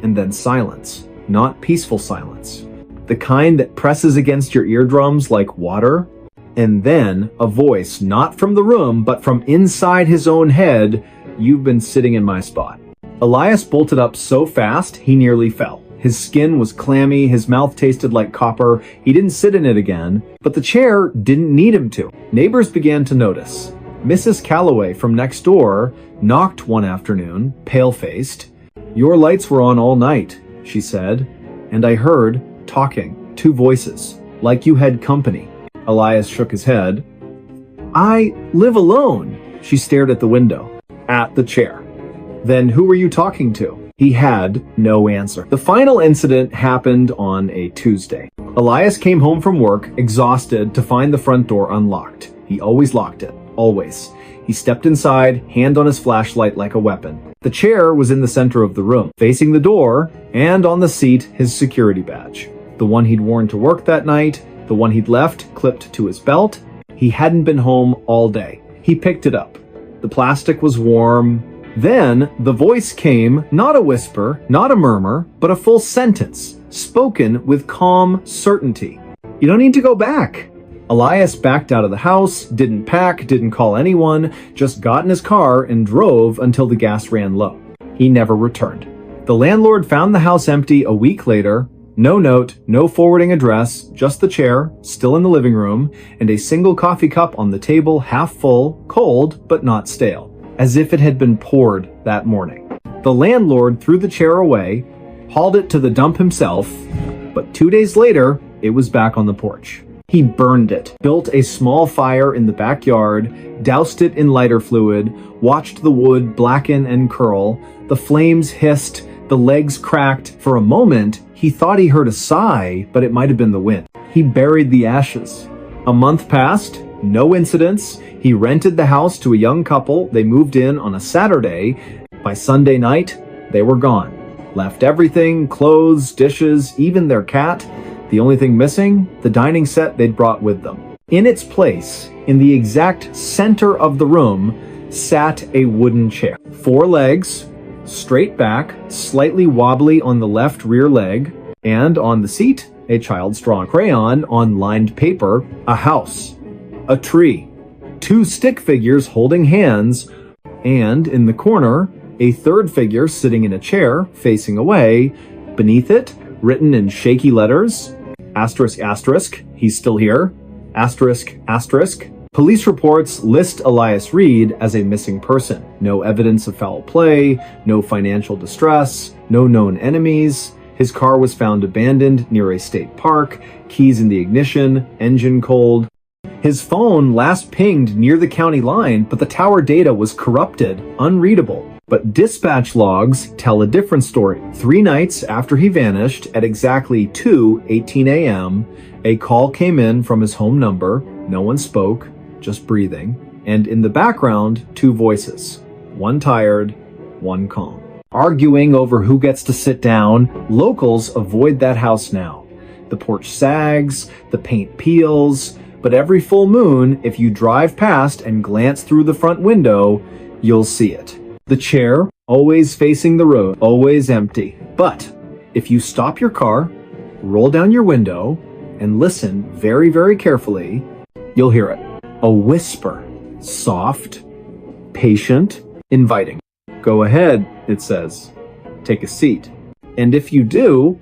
And then silence. Not peaceful silence. The kind that presses against your eardrums like water. And then a voice, not from the room, but from inside his own head, "You've been sitting in my spot." Elias bolted up so fast, he nearly fell. His skin was clammy, his mouth tasted like copper. He didn't sit in it again, but the chair didn't need him to. Neighbors began to notice. Mrs. Calloway from next door knocked one afternoon, pale-faced. "Your lights were on all night," she said, "and I heard talking, two voices, like you had company." Elias shook his head. "I live alone." She stared at the window, at the chair. "Then who were you talking to?" He had no answer. The final incident happened on a Tuesday. Elias came home from work, exhausted, to find the front door unlocked. He always locked it. Always. He stepped inside, hand on his flashlight like a weapon. The chair was in the center of the room, facing the door, and on the seat, his security badge. The one he'd worn to work that night, the one he'd left clipped to his belt. He hadn't been home all day. He picked it up. The plastic was warm. Then the voice came, not a whisper, not a murmur, but a full sentence, spoken with calm certainty. "You don't need to go back." Elias backed out of the house, didn't pack, didn't call anyone, just got in his car and drove until the gas ran low. He never returned. The landlord found the house empty a week later. No note, no forwarding address, just the chair, still in the living room, and a single coffee cup on the table, half full, cold, but not stale, as if it had been poured that morning. The landlord threw the chair away, hauled it to the dump himself, but 2 days later, it was back on the porch. He burned it, built a small fire in the backyard, doused it in lighter fluid, watched the wood blacken and curl. The flames hissed, the legs cracked. For a moment, he thought he heard a sigh, but it might have been the wind. He buried the ashes. A month passed, no incidents. He rented the house to a young couple. They moved in on a Saturday. By Sunday night, they were gone. Left everything, clothes, dishes, even their cat. The only thing missing, the dining set they'd brought with them. In its place, in the exact center of the room, sat a wooden chair. 4 legs, straight back, slightly wobbly on the left rear leg, and on the seat, a child's drawing crayon on lined paper, a house, a tree, 2 stick figures holding hands, and in the corner, a third figure sitting in a chair facing away. Beneath it, written in shaky letters, asterisk asterisk, he's still here, asterisk asterisk. Police reports list Elias Reed as a missing person. No evidence of foul play, no financial distress, no known enemies. His car was found abandoned near a state park, keys in the ignition, engine cold. His phone last pinged near the county line, but the tower data was corrupted, unreadable. But dispatch logs tell a different story. 3 nights after he vanished, at exactly 2:18 a.m., a call came in from his home number. No one spoke, just breathing. And in the background, 2 voices. One tired, one calm. Arguing over who gets to sit down, locals avoid that house now. The porch sags, the paint peels, but every full moon, if you drive past and glance through the front window, you'll see it. The chair, always facing the road, always empty. But if you stop your car, roll down your window, and listen very, very carefully, you'll hear it. A whisper. Soft, patient, inviting. Go ahead, it says. Take a seat. And if you do,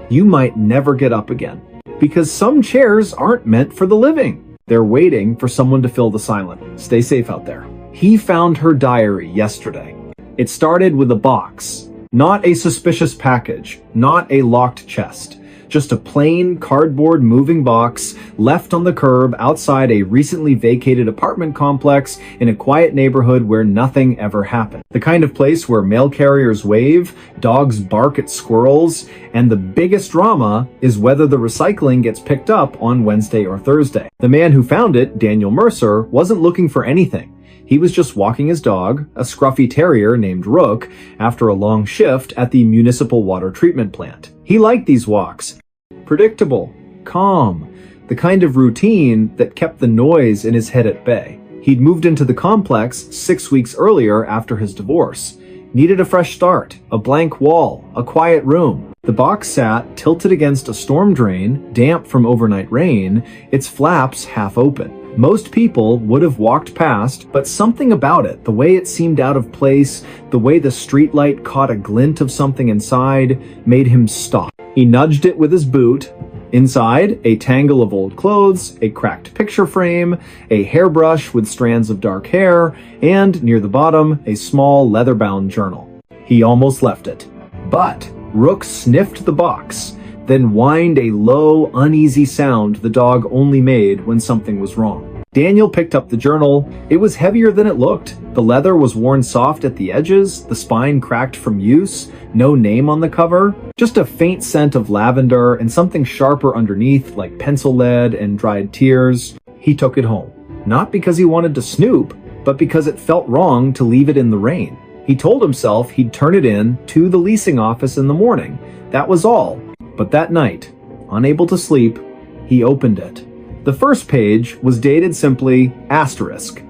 you might never get up again. Because some chairs aren't meant for the living. They're waiting for someone to fill the silence. Stay safe out there. He found her diary yesterday. It started with a box. Not a suspicious package. Not a locked chest. Just a plain cardboard moving box left on the curb outside a recently vacated apartment complex in a quiet neighborhood where nothing ever happened. The kind of place where mail carriers wave, dogs bark at squirrels, and the biggest drama is whether the recycling gets picked up on Wednesday or Thursday. The man who found it, Daniel Mercer, wasn't looking for anything. He was just walking his dog, a scruffy terrier named Rook, after a long shift at the municipal water treatment plant. He liked these walks. Predictable, calm, the kind of routine that kept the noise in his head at bay. He'd moved into the complex 6 weeks earlier after his divorce. Needed a fresh start, a blank wall, a quiet room. The box sat tilted against a storm drain, damp from overnight rain, its flaps half open. Most people would have walked past, but something about it, the way it seemed out of place, the way the streetlight caught a glint of something inside, made him stop. He nudged it with his boot. Inside, a tangle of old clothes, a cracked picture frame, a hairbrush with strands of dark hair, and near the bottom, a small leather-bound journal. He almost left it. But Rook sniffed the box, then whined a low, uneasy sound the dog only made when something was wrong. Daniel picked up the journal. It was heavier than it looked. The leather was worn soft at the edges, the spine cracked from use, no name on the cover, just a faint scent of lavender and something sharper underneath like pencil lead and dried tears. He took it home. Not because he wanted to snoop, but because it felt wrong to leave it in the rain. He told himself he'd turn it in to the leasing office in the morning. That was all. But that night, unable to sleep, he opened it. The first page was dated simply asterisk,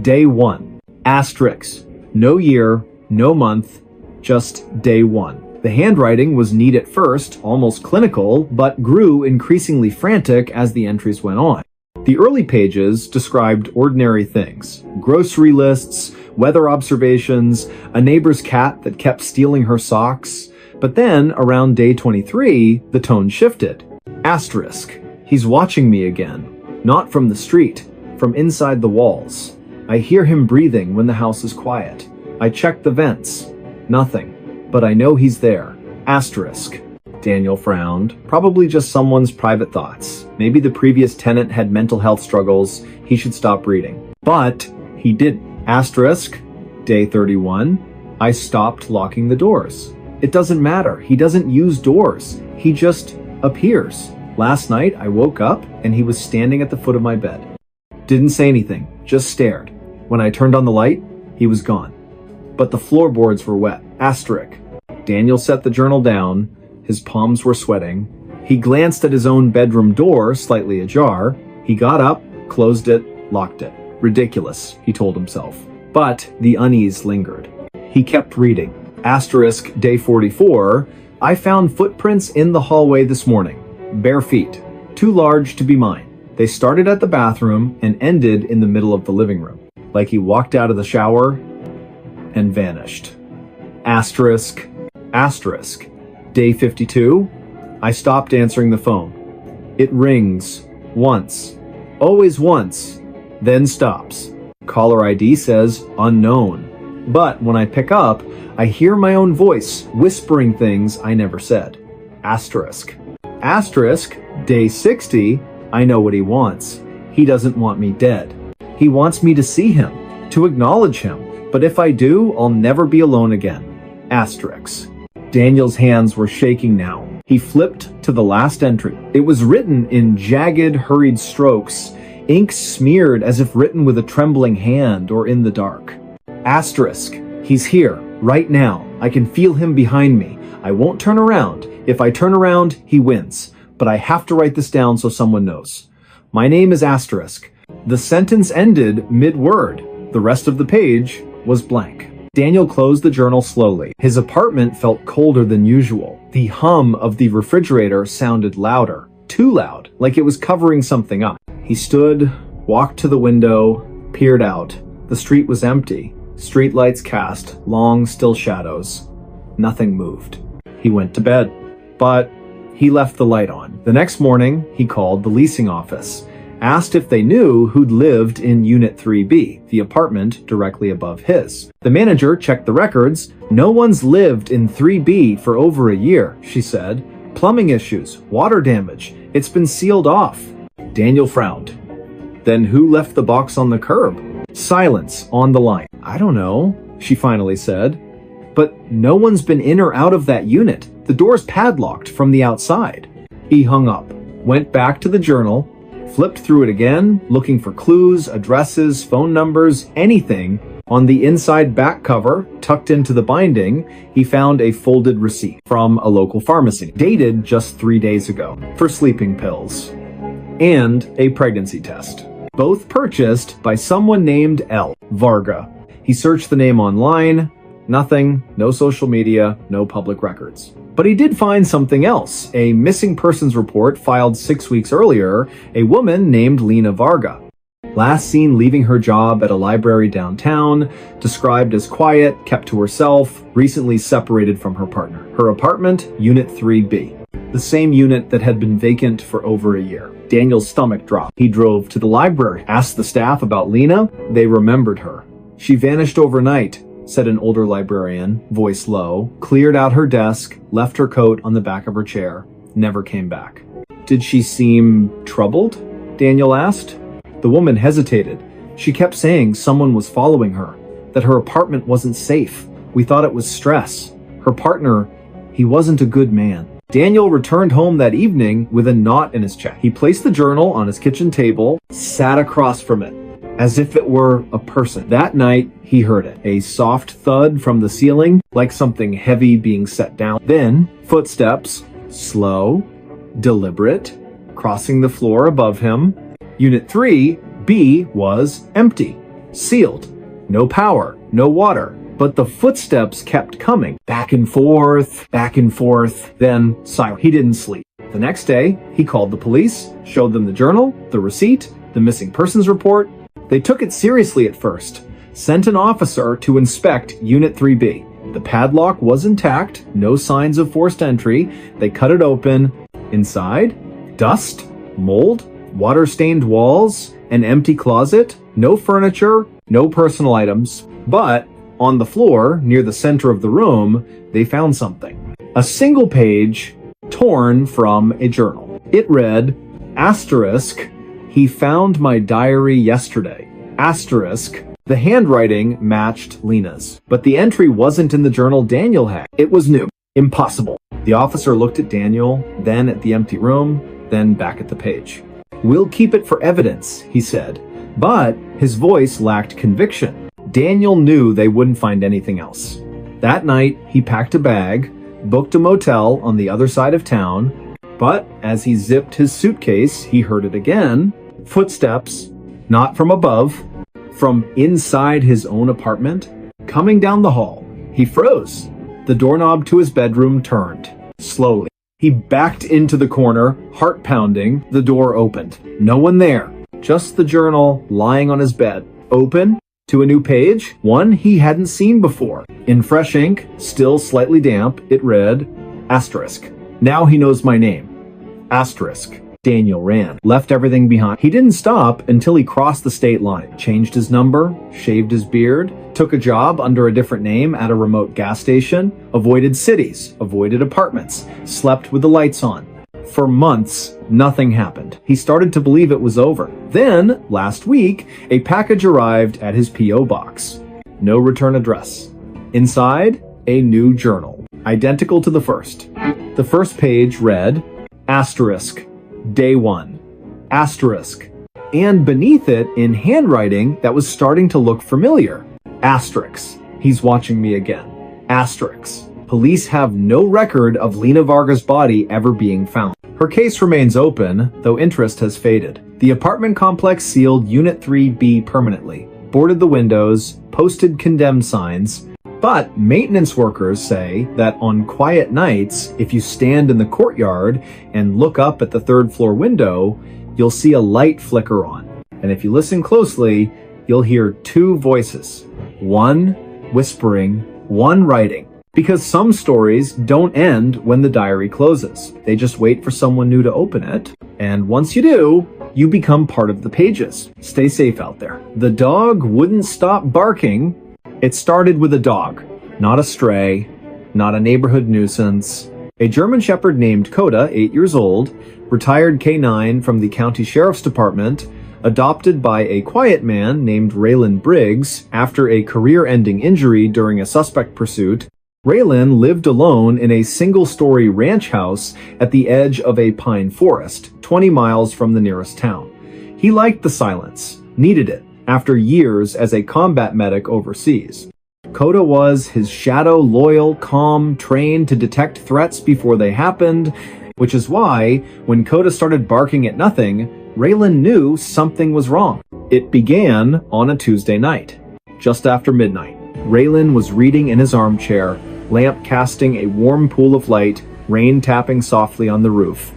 day 1, asterisk, no year, no month, just day 1. The handwriting was neat at first, almost clinical, but grew increasingly frantic as the entries went on. The early pages described ordinary things, grocery lists, weather observations, a neighbor's cat that kept stealing her socks. But then, around day 23, the tone shifted. Asterisk. He's watching me again. Not from the street, from inside the walls. I hear him breathing when the house is quiet. I check the vents. Nothing. But I know he's there. Asterisk. Daniel frowned. Probably just someone's private thoughts. Maybe the previous tenant had mental health struggles. He should stop reading. But he didn't. Asterisk. Day 31. I stopped locking the doors. It doesn't matter. He doesn't use doors. He just appears. Last night, I woke up and he was standing at the foot of my bed. Didn't say anything, just stared. When I turned on the light, he was gone. But the floorboards were wet. Asterisk. Daniel set the journal down. His palms were sweating. He glanced at his own bedroom door, slightly ajar. He got up, closed it, locked it. Ridiculous, he told himself. But the unease lingered. He kept reading. Asterisk, day 44, I found footprints in the hallway this morning. Bare feet. Too large to be mine. They started at the bathroom and ended in the middle of the living room. Like he walked out of the shower and vanished. Asterisk, asterisk, day 52, I stopped answering the phone. It rings. Once. Always once. Then stops. Caller ID says unknown. But when I pick up, I hear my own voice whispering things I never said. Asterisk. Asterisk, day 60, I know what he wants. He doesn't want me dead. He wants me to see him, to acknowledge him, But if I do, I'll never be alone again. Asterisk. Daniel's hands were shaking now. He flipped to the last entry. It was written in jagged, hurried strokes, ink smeared as if written with a trembling hand or in the dark. Asterisk. He's here, right now. I can feel him behind me. I won't turn around. If I turn around, he wins. But I have to write this down so someone knows. My name is Asterisk. The sentence ended mid-word. The rest of the page was blank. Daniel closed the journal slowly. His apartment felt colder than usual. The hum of the refrigerator sounded louder. Too loud, like it was covering something up. He stood, walked to the window, peered out. The street was empty. Streetlights cast long, still shadows. Nothing moved. He went to bed, but he left the light on. The next morning, he called the leasing office, asked if they knew who'd lived in Unit 3B, the apartment directly above his. The manager checked the records. No one's lived in 3B for over a year, she said. Plumbing issues, water damage. It's been sealed off. Daniel frowned. Then who left the box on the curb? Silence on the line. I don't know, she finally said. But no one's been in or out of that unit. The door's padlocked from the outside. He hung up, went back to the journal, flipped through it again, looking for clues, addresses, phone numbers, anything. On the inside back cover, tucked into the binding, he found a folded receipt from a local pharmacy, dated just 3 days ago, for sleeping pills, and a pregnancy test. Both purchased by someone named L. Varga. He searched the name online. Nothing, no social media, no public records. But he did find something else, a missing persons report filed 6 weeks earlier, a woman named Lena Varga. Last seen leaving her job at a library downtown, described as quiet, kept to herself, recently separated from her partner. Her apartment, Unit 3B. The same unit that had been vacant for over a year. Daniel's stomach dropped. He drove to the library, asked the staff about Lena. They remembered her. She vanished overnight, said an older librarian, voice low, cleared out her desk, left her coat on the back of her chair, never came back. Did she seem troubled? Daniel asked. The woman hesitated. She kept saying someone was following her, that her apartment wasn't safe. We thought it was stress. Her partner, he wasn't a good man. Daniel returned home that evening with a knot in his chest. He placed the journal on his kitchen table, sat across from it, as if it were a person. That night, he heard it. A soft thud from the ceiling, like something heavy being set down. Then, footsteps, slow, deliberate, crossing the floor above him. Unit 3B was empty, sealed. No power, no water. But the footsteps kept coming, back and forth, then silent. He didn't sleep. The next day, he called the police, showed them the journal, the receipt, the missing persons report. They took it seriously at first, sent an officer to inspect Unit 3B. The padlock was intact, no signs of forced entry. They cut it open. Inside, dust, mold, water-stained walls, an empty closet, no furniture, no personal items. But on the floor, near the center of the room, they found something. A single page torn from a journal. It read, asterisk, he found my diary yesterday. Asterisk, the handwriting matched Lena's. But the entry wasn't in the journal Daniel had. It was new. Impossible. The officer looked at Daniel, then at the empty room, then back at the page. We'll keep it for evidence, he said. But his voice lacked conviction. Daniel knew they wouldn't find anything else. That night, he packed a bag, booked a motel on the other side of town, but as he zipped his suitcase, he heard it again. Footsteps, not from above, from inside his own apartment, coming down the hall. He froze. The doorknob to his bedroom turned, slowly. He backed into the corner, heart pounding. The door opened. No one there, just the journal lying on his bed. Open to a new page, one he hadn't seen before. In fresh ink, still slightly damp, it read, asterisk, now he knows my name. Asterisk. Daniel ran, left everything behind. He didn't stop until he crossed the state line, changed his number, shaved his beard, took a job under a different name at a remote gas station, avoided cities, avoided apartments, slept with the lights on. For months, nothing happened. He started to believe it was over. Then, last week, a package arrived at his P.O. box. no return address. Inside, a new journal, identical to the first. The first page read, asterisk, day 1, asterisk, and beneath it, in handwriting that was starting to look familiar, asterisks, he's watching me again, asterisks. Police have no record of Lena Varga's body ever being found. Her case remains open, though interest has faded. The apartment complex sealed Unit 3B permanently, boarded the windows, posted condemned signs, but maintenance workers say that on quiet nights, if you stand in the courtyard and look up at the third floor window, you'll see a light flicker on. And if you listen closely, you'll hear 2 voices, one whispering, one writing. Because some stories don't end when the diary closes. They just wait for someone new to open it. And once you do, you become part of the pages. Stay safe out there. The dog wouldn't stop barking. It started with a dog, not a stray, not a neighborhood nuisance. A German Shepherd named Coda, 8 years old, retired K9 from the county sheriff's department, adopted by a quiet man named Raylan Briggs after a career-ending injury during a suspect pursuit. Raylan lived alone in a single-story ranch house at the edge of a pine forest, 20 miles from the nearest town. He liked the silence, needed it, after years as a combat medic overseas. Coda was his shadow, loyal, calm, trained to detect threats before they happened, which is why, when Coda started barking at nothing, Raylan knew something was wrong. It began on a Tuesday night, just after midnight. Raylan was reading in his armchair, lamp casting a warm pool of light, rain tapping softly on the roof.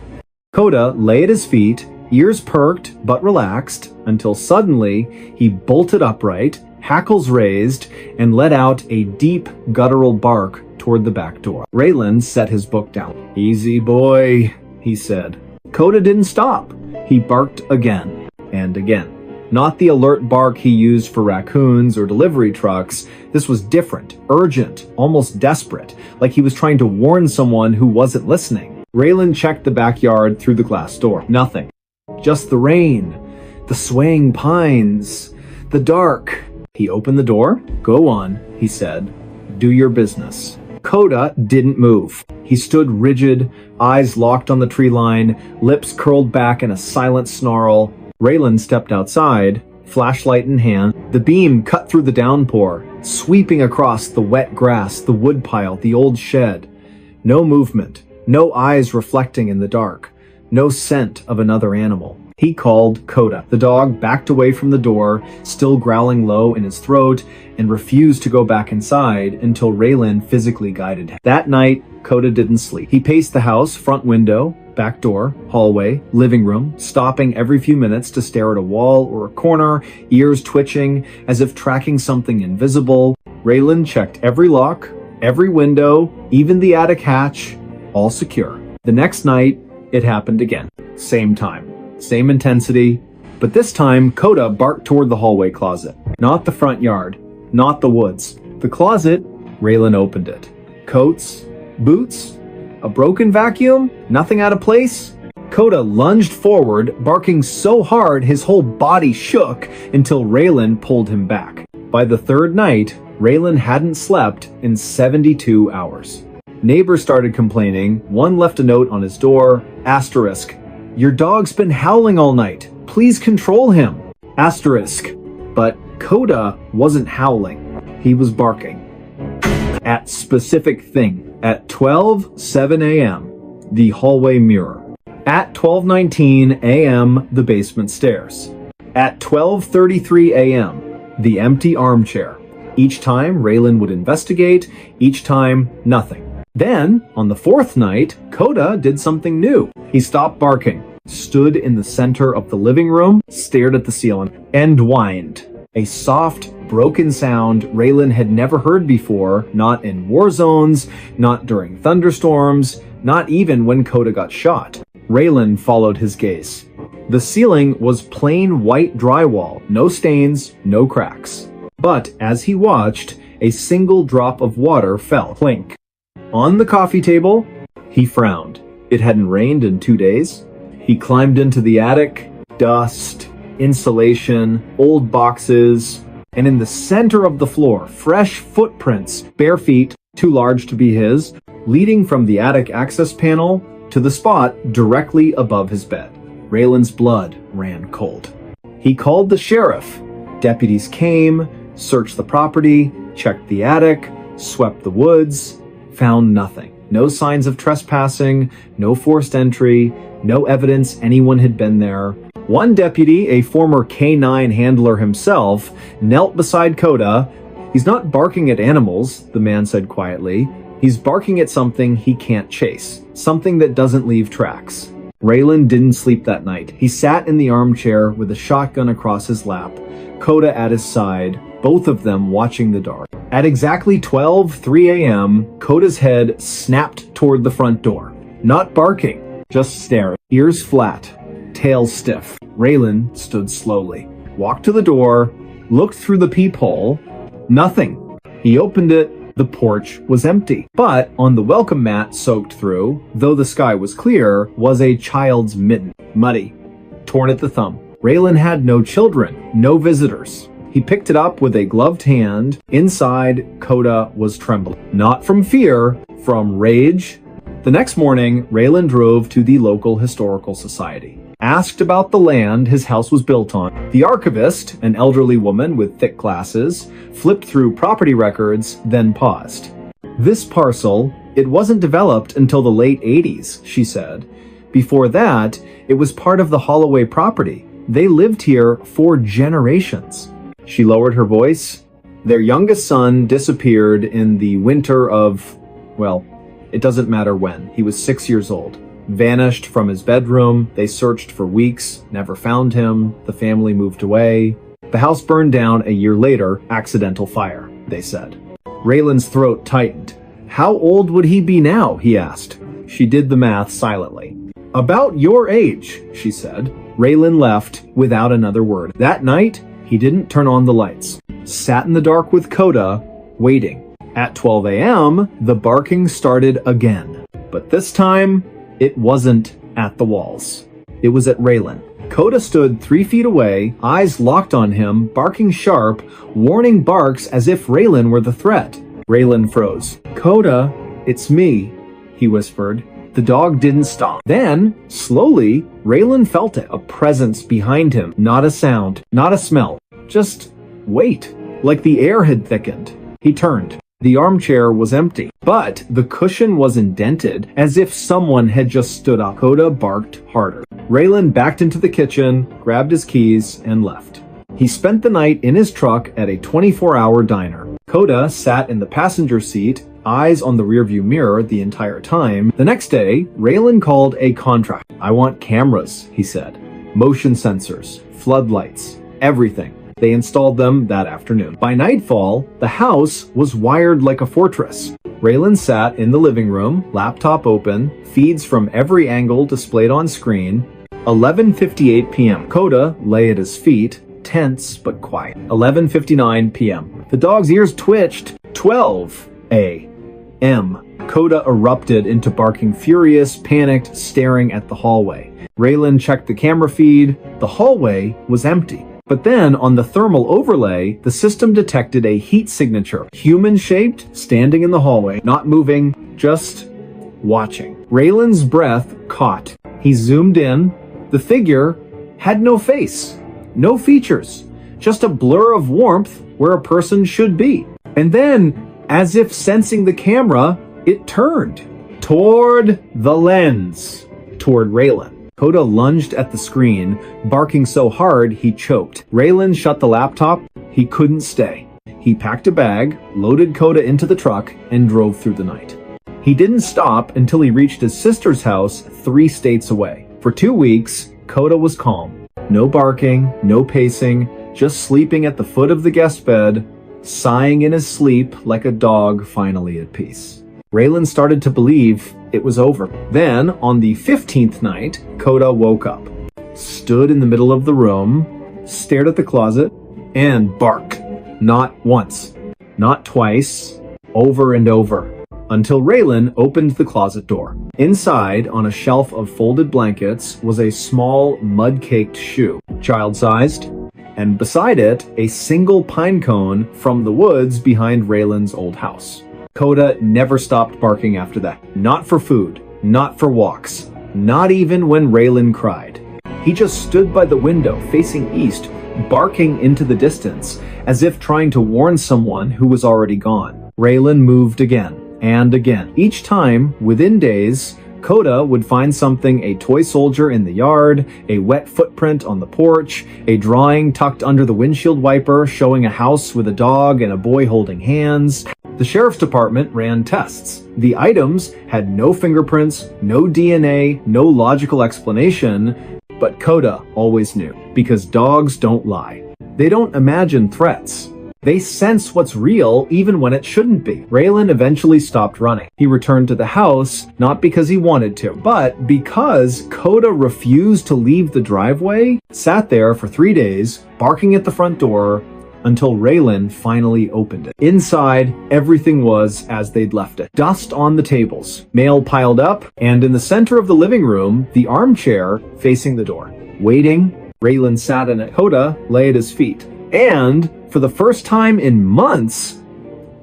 Coda lay at his feet, ears perked but relaxed, until suddenly he bolted upright, hackles raised, and let out a deep, guttural bark toward the back door. Raylan set his book down. "Easy, boy," he said. Coda didn't stop. He barked again and again. Not the alert bark he used for raccoons or delivery trucks. This was different, urgent, almost desperate, like he was trying to warn someone who wasn't listening. Raylan checked the backyard through the glass door. Nothing. Just the rain, the swaying pines, the dark. He opened the door. "Go on," he said. "Do your business." Coda didn't move. He stood rigid, eyes locked on the tree line, lips curled back in a silent snarl. Raylan stepped outside, flashlight in hand. The beam cut through the downpour, sweeping across the wet grass, the woodpile, the old shed. No movement, no eyes reflecting in the dark, no scent of another animal. He called Coda. The dog backed away from the door, still growling low in his throat, and refused to go back inside until Raylan physically guided him. That night, Coda didn't sleep. He paced the house, front window, back door, hallway, living room, stopping every few minutes to stare at a wall or a corner, ears twitching as if tracking something invisible. Raylan checked every lock, every window, even the attic hatch, all secure. The next night, it happened again. Same time, same intensity, but this time Coda barked toward the hallway closet. Not the front yard, not the woods. The closet, Raylan opened it. Coats, boots, a broken vacuum, nothing out of place. Coda lunged forward, barking so hard his whole body shook until Raylan pulled him back. By the third night, Raylan hadn't slept in 72 hours. Neighbors started complaining. One left a note on his door, asterisk, "Your dog's been howling all night. Please control him." Asterisk. But Coda wasn't howling. He was barking. At specific thing. At 12:07 a.m., the hallway mirror. At 12:19 a.m., the basement stairs. At 12:33 a.m., the empty armchair. Each time, Raylan would investigate. Each time, nothing. Then, on the fourth night, Coda did something new. He stopped barking, stood in the center of the living room, stared at the ceiling, and whined. A soft, broken sound Raylan had never heard before, not in war zones, not during thunderstorms, not even when Coda got shot. Raylan followed his gaze. The ceiling was plain white drywall, no stains, no cracks. But as he watched, a single drop of water fell. Clink. On the coffee table, he frowned. It hadn't rained in 2 days. He climbed into the attic. Dust, insulation, old boxes. And in the center of the floor, fresh footprints, bare feet, too large to be his, leading from the attic access panel to the spot directly above his bed. Raylan's blood ran cold. He called the sheriff. Deputies came, searched the property, checked the attic, swept the woods, found nothing. No signs of trespassing, no forced entry, no evidence anyone had been there. One deputy, a former K-9 handler himself, knelt beside Coda. "He's not barking at animals," the man said quietly. "He's barking at something he can't chase, something that doesn't leave tracks." Raylan didn't sleep that night. He sat in the armchair with a shotgun across his lap, Coda at his side, both of them watching the dark. At exactly 12:03 a.m., Coda's head snapped toward the front door. Not barking, just staring, ears flat, tail stiff. Raylan stood slowly, walked to the door, looked through the peephole. Nothing. He opened it. The porch was empty. But on the welcome mat soaked through, though the sky was clear, was a child's mitten, muddy, torn at the thumb. Raylan had no children, no visitors. He picked it up with a gloved hand. Inside, Coda was trembling. Not from fear, from rage. The next morning, Raylan drove to the local historical society. Asked about the land his house was built on. The archivist, an elderly woman with thick glasses, flipped through property records, then paused. "This parcel, it wasn't developed until the late 80s, she said. Before that, it was part of the Holloway property. They lived here for generations." She lowered her voice. "Their youngest son disappeared in the winter of, well, it doesn't matter when. He was 6 years old. Vanished from his bedroom. They searched for weeks, never found him. The family moved away. The house burned down a year later, accidental fire, they said." Raylan's throat tightened. "How old would he be now?" he asked. She did the math silently. "About your age," she said. Raylan left without another word. That night, he didn't turn on the lights. Sat in the dark with Coda, waiting. At 12 a.m., the barking started again. But this time, it wasn't at the walls. It was at Raylan. Coda stood 3 feet away, eyes locked on him, barking sharp, warning barks as if Raylan were the threat. Raylan froze. "Coda, it's me," he whispered. The dog didn't stop. Then, slowly, Raylan felt it, a presence behind him. Not a sound, not a smell, just weight, like the air had thickened. He turned. The armchair was empty, but the cushion was indented, as if someone had just stood up. Coda barked harder. Raylan backed into the kitchen, grabbed his keys, and left. He spent the night in his truck at a 24-hour diner. Coda sat in the passenger seat, eyes on the rearview mirror the entire time. The next day, Raylan called a contractor. "I want cameras," he said. "Motion sensors, floodlights, everything." They installed them that afternoon. By nightfall, the house was wired like a fortress. Raylan sat in the living room, laptop open, feeds from every angle displayed on screen. 11:58 p.m. Coda lay at his feet, tense but quiet. 11:59 p.m. The dog's ears twitched. 12 a.m. Coda erupted into barking, furious, panicked, staring at the hallway. Raylan checked the camera feed. The hallway was empty. But then, on the thermal overlay, the system detected a heat signature. Human-shaped, standing in the hallway, not moving, just watching. Raylan's breath caught. He zoomed in. The figure had no face, no features, just a blur of warmth where a person should be. And then, as if sensing the camera, it turned toward the lens, toward Raylan. Coda lunged at the screen, barking so hard he choked. Raylan shut the laptop. He couldn't stay. He packed a bag, loaded Coda into the truck, and drove through the night. He didn't stop until he reached his sister's house 3 states away. For 2 weeks, Coda was calm. No barking, no pacing, just sleeping at the foot of the guest bed, sighing in his sleep like a dog finally at peace. Raylan started to believe it was over. Then, on the 15th night, Coda woke up, stood in the middle of the room, stared at the closet, and barked. Not once, not twice, over and over, until Raylan opened the closet door. Inside, on a shelf of folded blankets, was a small, mud-caked shoe. Child-sized, and beside it, a single pine cone from the woods behind Raylan's old house. Coda never stopped barking after that. Not for food, not for walks, not even when Raylan cried. He just stood by the window facing east, barking into the distance, as if trying to warn someone who was already gone. Raylan moved again and again. Each time, within days, Coda would find something: a toy soldier in the yard, a wet footprint on the porch, a drawing tucked under the windshield wiper showing a house with a dog and a boy holding hands. The sheriff's department ran tests. The items had no fingerprints, no DNA, no logical explanation, but Coda always knew, because dogs don't lie. They don't imagine threats. They sense what's real even when it shouldn't be. Raylan eventually stopped running. He returned to the house, not because he wanted to, but because Coda refused to leave the driveway, sat there for 3 days, barking at the front door, until Raylan finally opened it. Inside, everything was as they'd left it. Dust on the tables, mail piled up, and in the center of the living room, the armchair facing the door. Waiting, Raylan sat in it. Coda lay at his feet. And for the first time in months,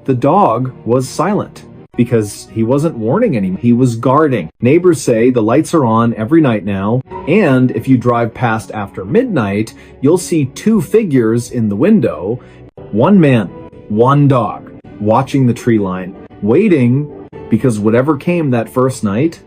the dog was silent, because he wasn't warning anyone. He was guarding. Neighbors say the lights are on every night now, and if you drive past after midnight, you'll see 2 figures in the window. 1 man, 1 dog, watching the tree line, waiting, because whatever came that first night,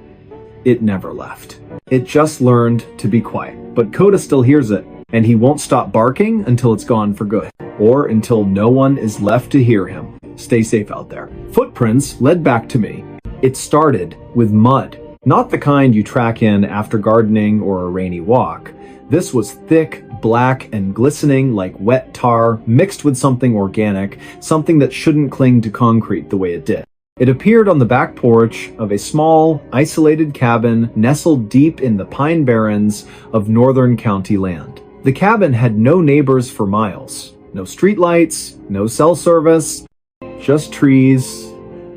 it never left. It just learned to be quiet. But Coda still hears it, and he won't stop barking until it's gone for good, or until no one is left to hear him. Stay safe out there. Footprints led back to me. It started with mud. Not the kind you track in after gardening or a rainy walk. This was thick, black, and glistening like wet tar mixed with something organic, something that shouldn't cling to concrete the way it did. It appeared on the back porch of a small, isolated cabin nestled deep in the pine barrens of northern county land. The cabin had no neighbors for miles. No streetlights, no cell service, just trees,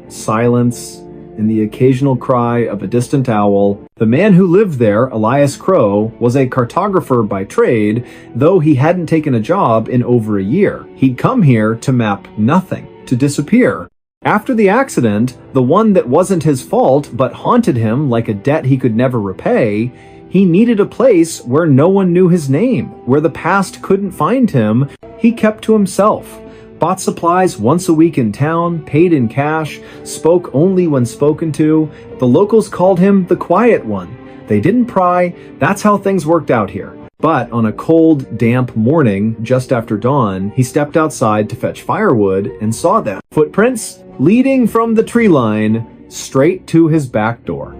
silence, and the occasional cry of a distant owl. The man who lived there, Elias Crow, was a cartographer by trade, though he hadn't taken a job in over a year. He'd come here to map nothing, to disappear. After the accident, the one that wasn't his fault but haunted him like a debt he could never repay, he needed a place where no one knew his name, where the past couldn't find him. He kept to himself, bought supplies once a week in town, paid in cash, spoke only when spoken to. The locals called him the quiet one. They didn't pry. That's how things worked out here. But on a cold, damp morning, just after dawn, he stepped outside to fetch firewood and saw them. Footprints leading from the tree line straight to his back door.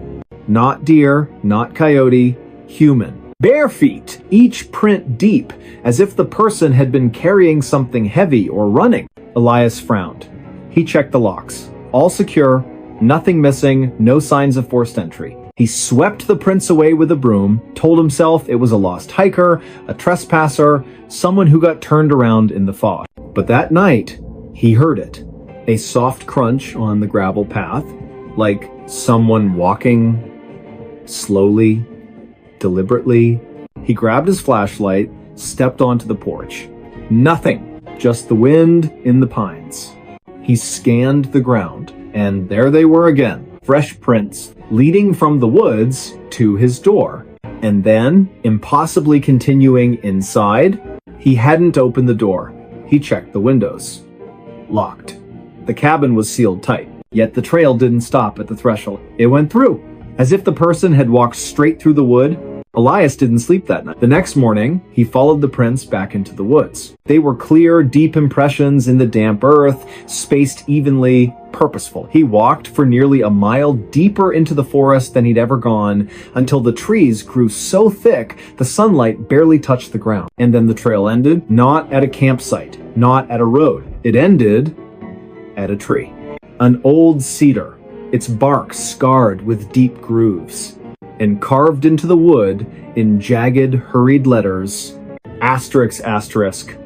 Not deer, not coyote, human. Bare feet, each print deep, as if the person had been carrying something heavy or running. Elias frowned. He checked the locks. All secure, nothing missing, no signs of forced entry. He swept the prints away with a broom, told himself it was a lost hiker, a trespasser, someone who got turned around in the fog. But that night, he heard it. A soft crunch on the gravel path, like someone walking slowly, deliberately. He grabbed his flashlight, stepped onto the porch. Nothing, just the wind in the pines. He scanned the ground, and there they were again, fresh prints leading from the woods to his door. And then, impossibly continuing inside, he hadn't opened the door. He checked the windows. Locked. The cabin was sealed tight, yet the trail didn't stop at the threshold. It went through. As if the person had walked straight through the wood. Elias didn't sleep that night. The next morning, he followed the prints back into the woods. They were clear, deep impressions in the damp earth, spaced evenly, purposeful. He walked for nearly a mile deeper into the forest than he'd ever gone, until the trees grew so thick the sunlight barely touched the ground. And then the trail ended, not at a campsite, not at a road. It ended at a tree. An old cedar, its bark scarred with deep grooves. And carved into the wood, in jagged, hurried letters, asterisk, asterisk,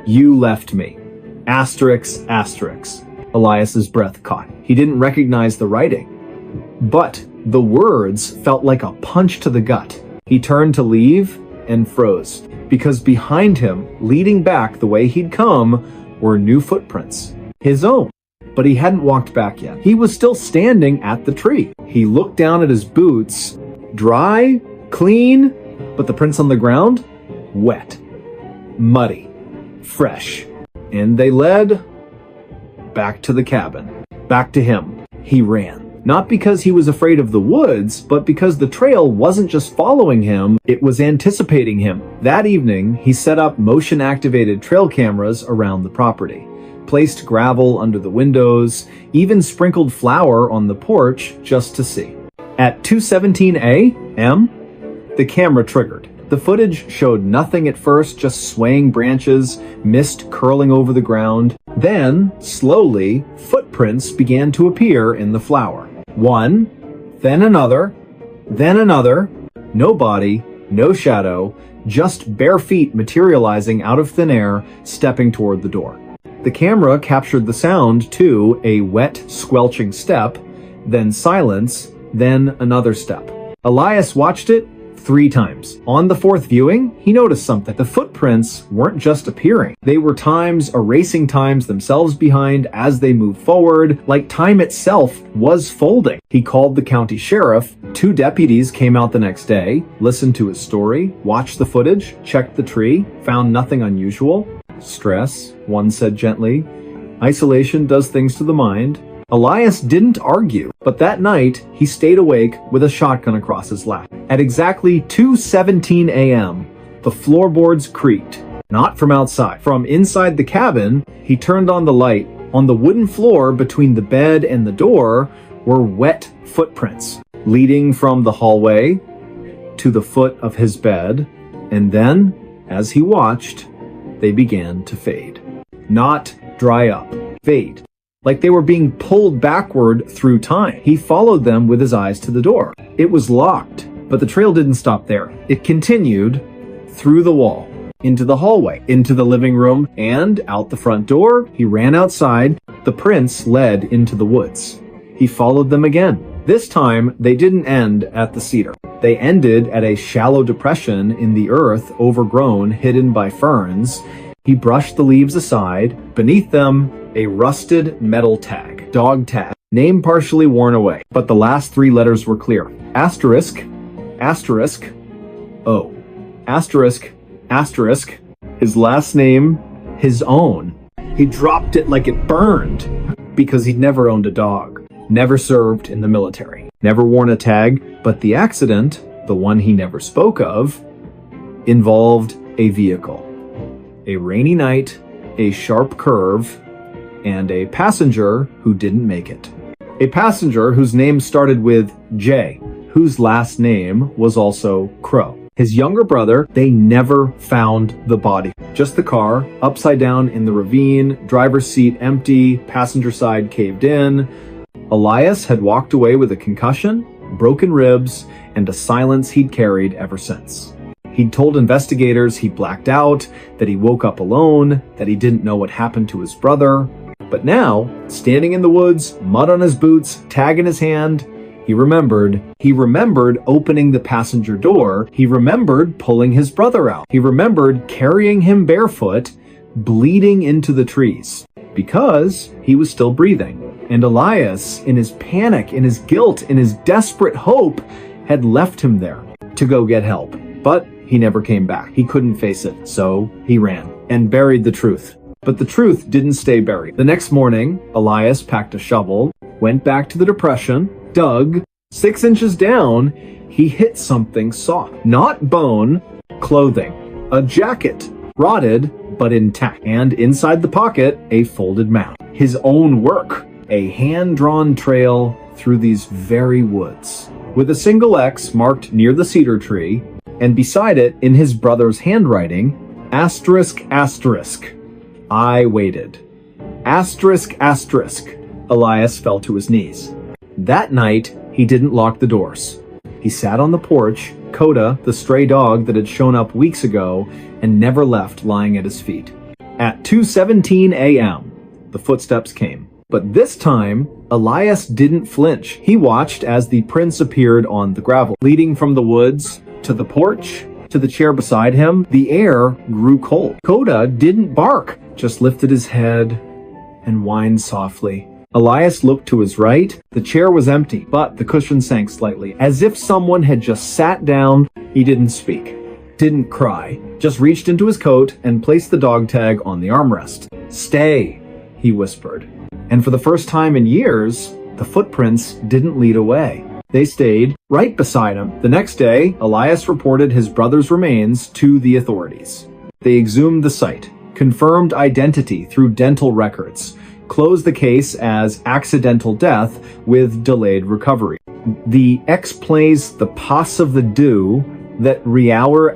you left me. Asterisk, asterisk. Elias's breath caught. He didn't recognize the writing, but the words felt like a punch to the gut. He turned to leave and froze. because behind him, leading back the way he'd come, were new footprints. His own. But he hadn't walked back yet. He was still standing at the tree. He looked down at his boots. Dry, clean, but the prints on the ground? Wet, muddy, fresh. And they led back to the cabin. Back to him. He ran. Not because he was afraid of the woods, but because the trail wasn't just following him, it was anticipating him. That evening, he set up motion-activated trail cameras around the property, placed gravel under the windows, even sprinkled flour on the porch just to see. At 2:17 a.m., the camera triggered. The footage showed nothing at first, just swaying branches, mist curling over the ground. Then, slowly, footprints began to appear in the flour. One, then another, no body, no shadow, just bare feet materializing out of thin air, stepping toward the door. The camera captured the sound too, a wet, squelching step, then silence, then another step. Elias watched it 3 times. On the 4th viewing, he noticed something. The footprints weren't just appearing. They were erasing times themselves behind as they moved forward, like time itself was folding. He called the county sheriff. 2 deputies came out the next day, listened to his story, watched the footage, checked the tree, found nothing unusual. Stress, one said gently. Isolation does things to the mind. Elias didn't argue, but that night, he stayed awake with a shotgun across his lap. At exactly 2:17 a.m., the floorboards creaked. Not from outside. From inside the cabin, he turned on the light. On the wooden floor between the bed and the door were wet footprints, leading from the hallway to the foot of his bed, and then, as he watched, they began to fade. Not dry up. Fade. Like they were being pulled backward through time. He followed them with his eyes to the door. It was locked, but the trail didn't stop there. It continued through the wall, into the hallway, into the living room, and out the front door. He ran outside. The prints led into the woods. He followed them again. This time, they didn't end at the cedar. They ended at a shallow depression in the earth, overgrown, hidden by ferns. He brushed the leaves aside. Beneath them, a rusted metal tag, dog tag, name partially worn away, but the last 3 letters were clear. Asterisk, asterisk, O. Asterisk, asterisk, his last name, his own. He dropped it like it burned, because he'd never owned a dog, never served in the military, never worn a tag, but the accident, the one he never spoke of, involved a vehicle. A rainy night, a sharp curve, and a passenger who didn't make it. A passenger whose name started with J, whose last name was also Crow. His younger brother, they never found the body. Just the car, upside down in the ravine, driver's seat empty, passenger side caved in. Elias had walked away with a concussion, broken ribs, and a silence he'd carried ever since. He'd told investigators he blacked out, that he woke up alone, that he didn't know what happened to his brother. But now, standing in the woods, mud on his boots, tag in his hand, he remembered. He remembered opening the passenger door. He remembered pulling his brother out. He remembered carrying him barefoot, bleeding into the trees, because he was still breathing. And Elias, in his panic, in his guilt, in his desperate hope, had left him there to go get help. But he never came back. He couldn't face it, so he ran and buried the truth. But the truth didn't stay buried. The next morning, Elias packed a shovel, went back to the depression, dug. 6 inches down, he hit something soft. Not bone, clothing. A jacket, rotted but intact. And inside the pocket, a folded map. His own work. A hand-drawn trail through these very woods, with a single X marked near the cedar tree, and beside it, in his brother's handwriting, asterisk, asterisk. I waited. Asterisk, asterisk. Elias fell to his knees. That night, he didn't lock the doors. He sat on the porch, Coda, the stray dog that had shown up weeks ago, and never left lying at his feet. At 2:17 a.m., the footsteps came. But this time, Elias didn't flinch. He watched as the prints appeared on the gravel, leading from the woods to the porch to the chair beside him, the air grew cold. Coda didn't bark, just lifted his head and whined softly. Elias looked to his right. The chair was empty, but the cushion sank slightly, as if someone had just sat down. He didn't speak, didn't cry, just reached into his coat and placed the dog tag on the armrest. "Stay," he whispered. And for the first time in years, the footprints didn't lead away. They stayed right beside him. The next day, Elias reported his brother's remains to the authorities. They exhumed the site, confirmed identity through dental records, closed the case as accidental death with delayed recovery. The X plays the pass of the do that Riauer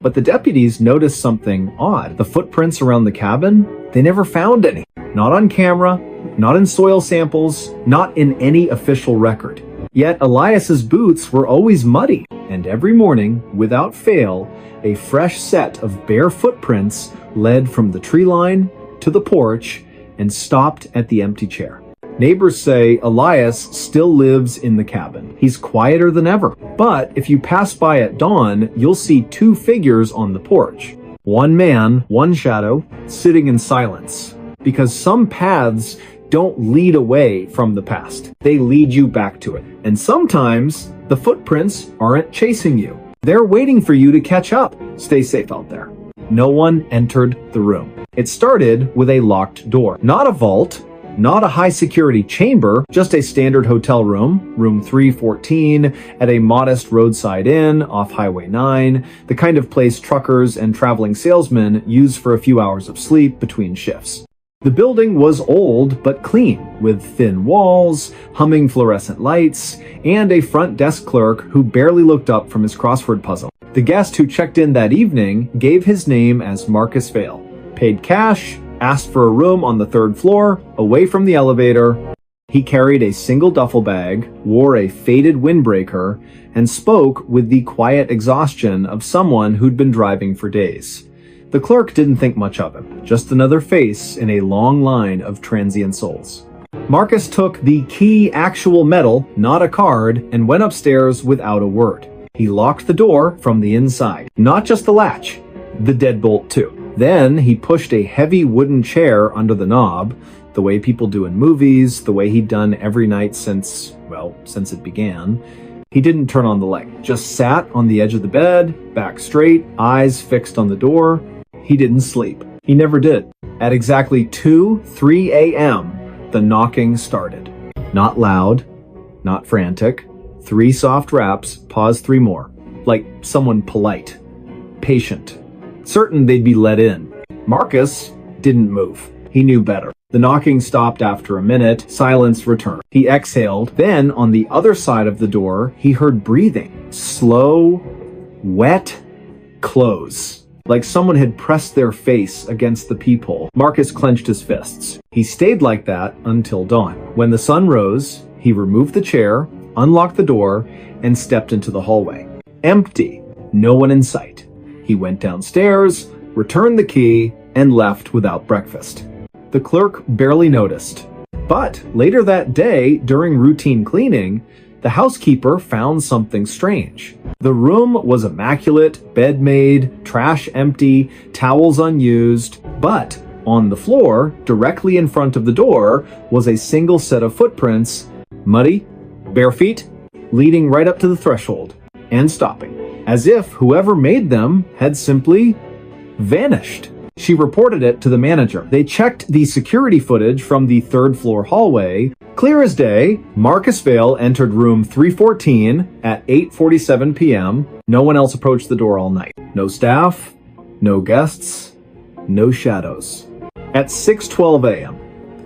but the deputies noticed something odd. The footprints around the cabin, they never found any. Not on camera, not in soil samples, not in any official record. Yet Elias's boots were always muddy, and every morning, without fail, a fresh set of bare footprints led from the tree line to the porch and stopped at the empty chair. Neighbors say Elias still lives in the cabin. He's quieter than ever. But if you pass by at dawn, you'll see two figures on the porch. One man, one shadow, sitting in silence. Because some paths don't lead away from the past. They lead you back to it. And sometimes the footprints aren't chasing you. They're waiting for you to catch up. Stay safe out there. No one entered the room. It started with a locked door. Not a vault, not a high-security chamber, just a standard hotel room, room 314, at a modest roadside inn off Highway 9, the kind of place truckers and traveling salesmen use for a few hours of sleep between shifts. The building was old but clean, with thin walls, humming fluorescent lights, and a front desk clerk who barely looked up from his crossword puzzle. The guest who checked in that evening gave his name as Marcus Vale, paid cash, asked for a room on the third floor, away from the elevator. He carried a single duffel bag, wore a faded windbreaker, and spoke with the quiet exhaustion of someone who'd been driving for days. The clerk didn't think much of him, just another face in a long line of transient souls. Marcus took the key actual metal, not a card, and went upstairs without a word. He locked the door from the inside, not just the latch, the deadbolt too. Then he pushed a heavy wooden chair under the knob, the way people do in movies, the way he'd done every night since it began. He didn't turn on the light, just sat on the edge of the bed, back straight, eyes fixed on the door. He didn't sleep. He never did. At exactly 3 a.m., the knocking started. Not loud, not frantic. 3 soft raps, pause 3 more. Like someone polite, patient, certain they'd be let in. Marcus didn't move. He knew better. The knocking stopped after a minute. Silence returned. He exhaled. Then, on the other side of the door, he heard breathing. Slow, wet, close. Like someone had pressed their face against the peephole. Marcus clenched his fists. He stayed like that until dawn. When the sun rose, he removed the chair, unlocked the door, and stepped into the hallway. Empty. No one in sight. He went downstairs, returned the key, and left without breakfast. The clerk barely noticed. But later that day, during routine cleaning, the housekeeper found something strange. The room was immaculate, bed made, trash empty, towels unused, but on the floor, directly in front of the door, was a single set of footprints, muddy, bare feet, leading right up to the threshold, and stopping, as if whoever made them had simply vanished. She reported it to the manager. They checked the security footage from the third floor hallway. Clear as day, Marcus Vale entered room 314 at 8:47 p.m. No one else approached the door all night. No staff, no guests, no shadows. At 6:12 a.m.,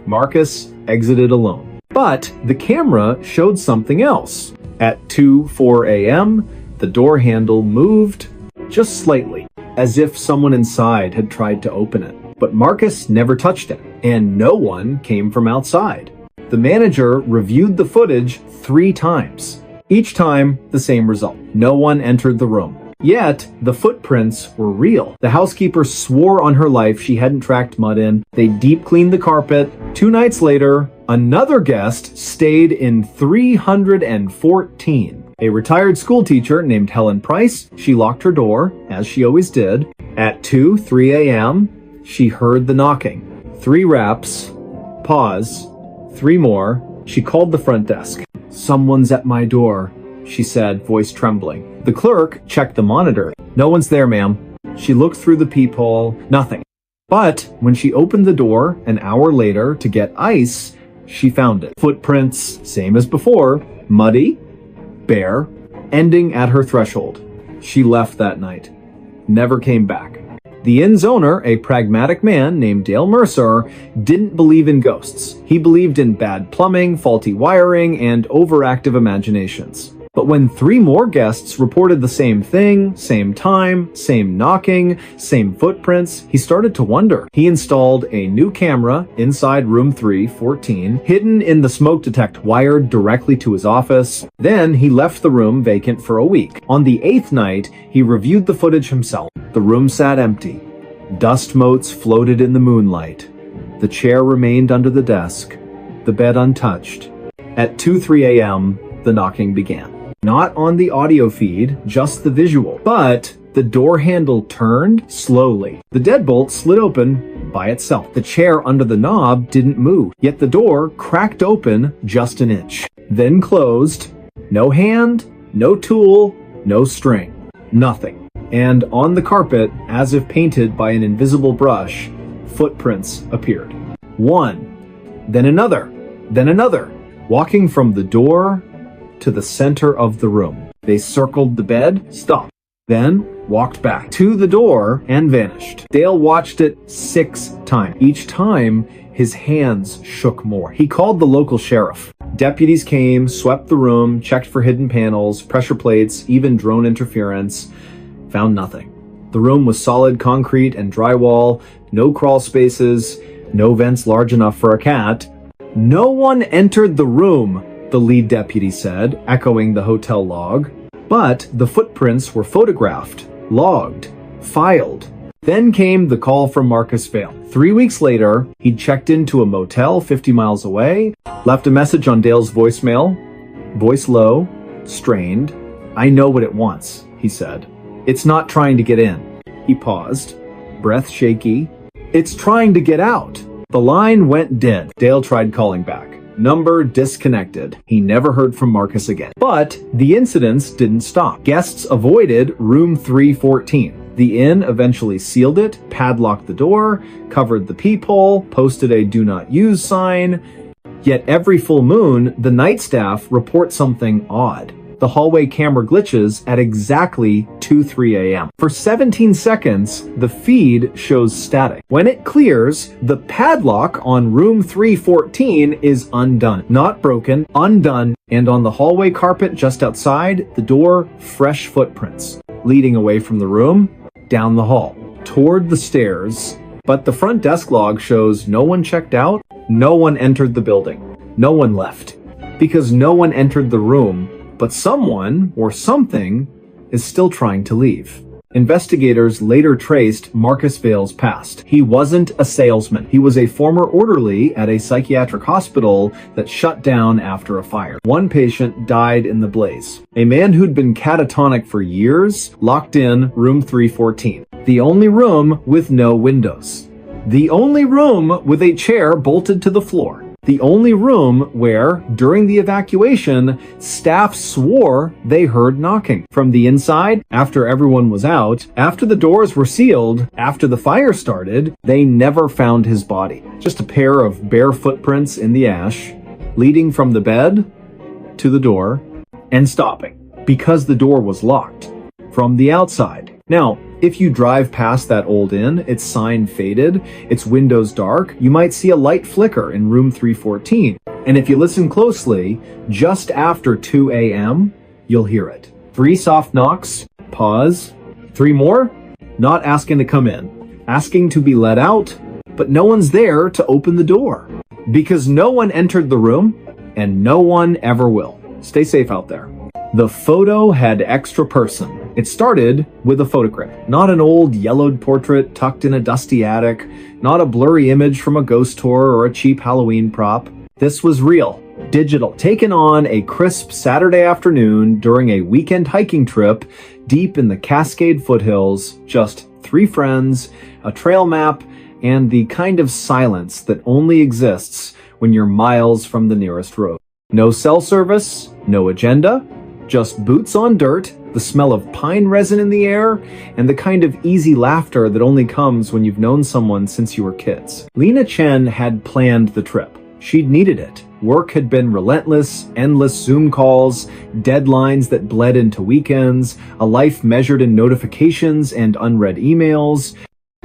Marcus exited alone. But the camera showed something else. At 2:04 a.m., the door handle moved just slightly, as if someone inside had tried to open it. But Marcus never touched it, and no one came from outside. The manager reviewed the footage 3 times. Each time, the same result. No one entered the room. Yet, the footprints were real. The housekeeper swore on her life she hadn't tracked mud in. They deep cleaned the carpet. 2 nights later, another guest stayed in 314. A retired school teacher named Helen Price, she locked her door, as she always did. At 3 a.m., she heard the knocking. 3 raps, pause, 3 more. She called the front desk. "Someone's at my door," she said, voice trembling. The clerk checked the monitor. "No one's there, ma'am." She looked through the peephole. Nothing. But when she opened the door an hour later to get ice, she found it. Footprints, same as before, muddy, bare, ending at her threshold. She left that night. Never came back. The inn's owner, a pragmatic man named Dale Mercer, didn't believe in ghosts. He believed in bad plumbing, faulty wiring, and overactive imaginations. But when 3 more guests reported the same thing, same time, same knocking, same footprints, he started to wonder. He installed a new camera inside room 314, hidden in the smoke detector, wired directly to his office. Then he left the room vacant for a week. On the 8th night, he reviewed the footage himself. The room sat empty. Dust motes floated in the moonlight. The chair remained under the desk, the bed untouched. At 2:03 a.m., the knocking began. Not on the audio feed, just the visual. But the door handle turned slowly. The deadbolt slid open by itself. The chair under the knob didn't move, yet the door cracked open just an inch. Then closed. No hand, no tool, no string. Nothing. And on the carpet, as if painted by an invisible brush, footprints appeared. One, then another, walking from the door to the center of the room. They circled the bed, stopped, then walked back to the door and vanished. Dale watched it 6 times. Each time, his hands shook more. He called the local sheriff. Deputies came, swept the room, checked for hidden panels, pressure plates, even drone interference. Found nothing. The room was solid concrete and drywall, no crawl spaces, no vents large enough for a cat. No one entered the room, the lead deputy said, echoing the hotel log. But the footprints were photographed, logged, filed. Then came the call from Marcus Vale. 3 weeks later, he'd checked into a motel 50 miles away, left a message on Dale's voicemail. Voice low, strained. "I know what it wants," he said. "It's not trying to get in." He paused, breath shaky. "It's trying to get out." The line went dead. Dale tried calling back. Number disconnected. He never heard from Marcus again. But the incidents didn't stop. Guests avoided room 314. The inn eventually sealed it, padlocked the door, covered the peephole, posted a "do not use" sign. Yet every full moon, the night staff report something odd. The hallway camera glitches at exactly 2:03 a.m. For 17 seconds, the feed shows static. When it clears, the padlock on room 314 is undone. Not broken, undone, and on the hallway carpet just outside the door, fresh footprints, leading away from the room, down the hall, toward the stairs. But the front desk log shows no one checked out, no one entered the building, no one left. Because no one entered the room, but someone or something is still trying to leave. Investigators later traced Marcus Vale's past. He wasn't a salesman. He was a former orderly at a psychiatric hospital that shut down after a fire. One patient died in the blaze. A man who'd been catatonic for years locked in room 314. The only room with no windows. The only room with a chair bolted to the floor. The only room where, during the evacuation, staff swore they heard knocking. From the inside, after everyone was out, after the doors were sealed, after the fire started, they never found his body. Just a pair of bare footprints in the ash, leading from the bed to the door, and stopping, because the door was locked from the outside. Now, if you drive past that old inn, its sign faded, its windows dark, you might see a light flicker in room 314. And if you listen closely, just after 2 a.m., you'll hear it. 3 soft knocks, pause. 3 more, not asking to come in, asking to be let out, but no one's there to open the door. Because no one entered the room, and no one ever will. Stay safe out there. The photo had extra person. It started with a photograph. Not an old yellowed portrait tucked in a dusty attic, not a blurry image from a ghost tour or a cheap Halloween prop. This was real. digital, taken on a crisp Saturday afternoon during a weekend hiking trip deep in the Cascade foothills, just 3 friends, a trail map, and the kind of silence that only exists when you're miles from the nearest road. No cell service, no agenda, just boots on dirt, the smell of pine resin in the air, and the kind of easy laughter that only comes when you've known someone since you were kids. Lena Chen had planned the trip. She'd needed it. Work had been relentless, endless Zoom calls, deadlines that bled into weekends, a life measured in notifications and unread emails.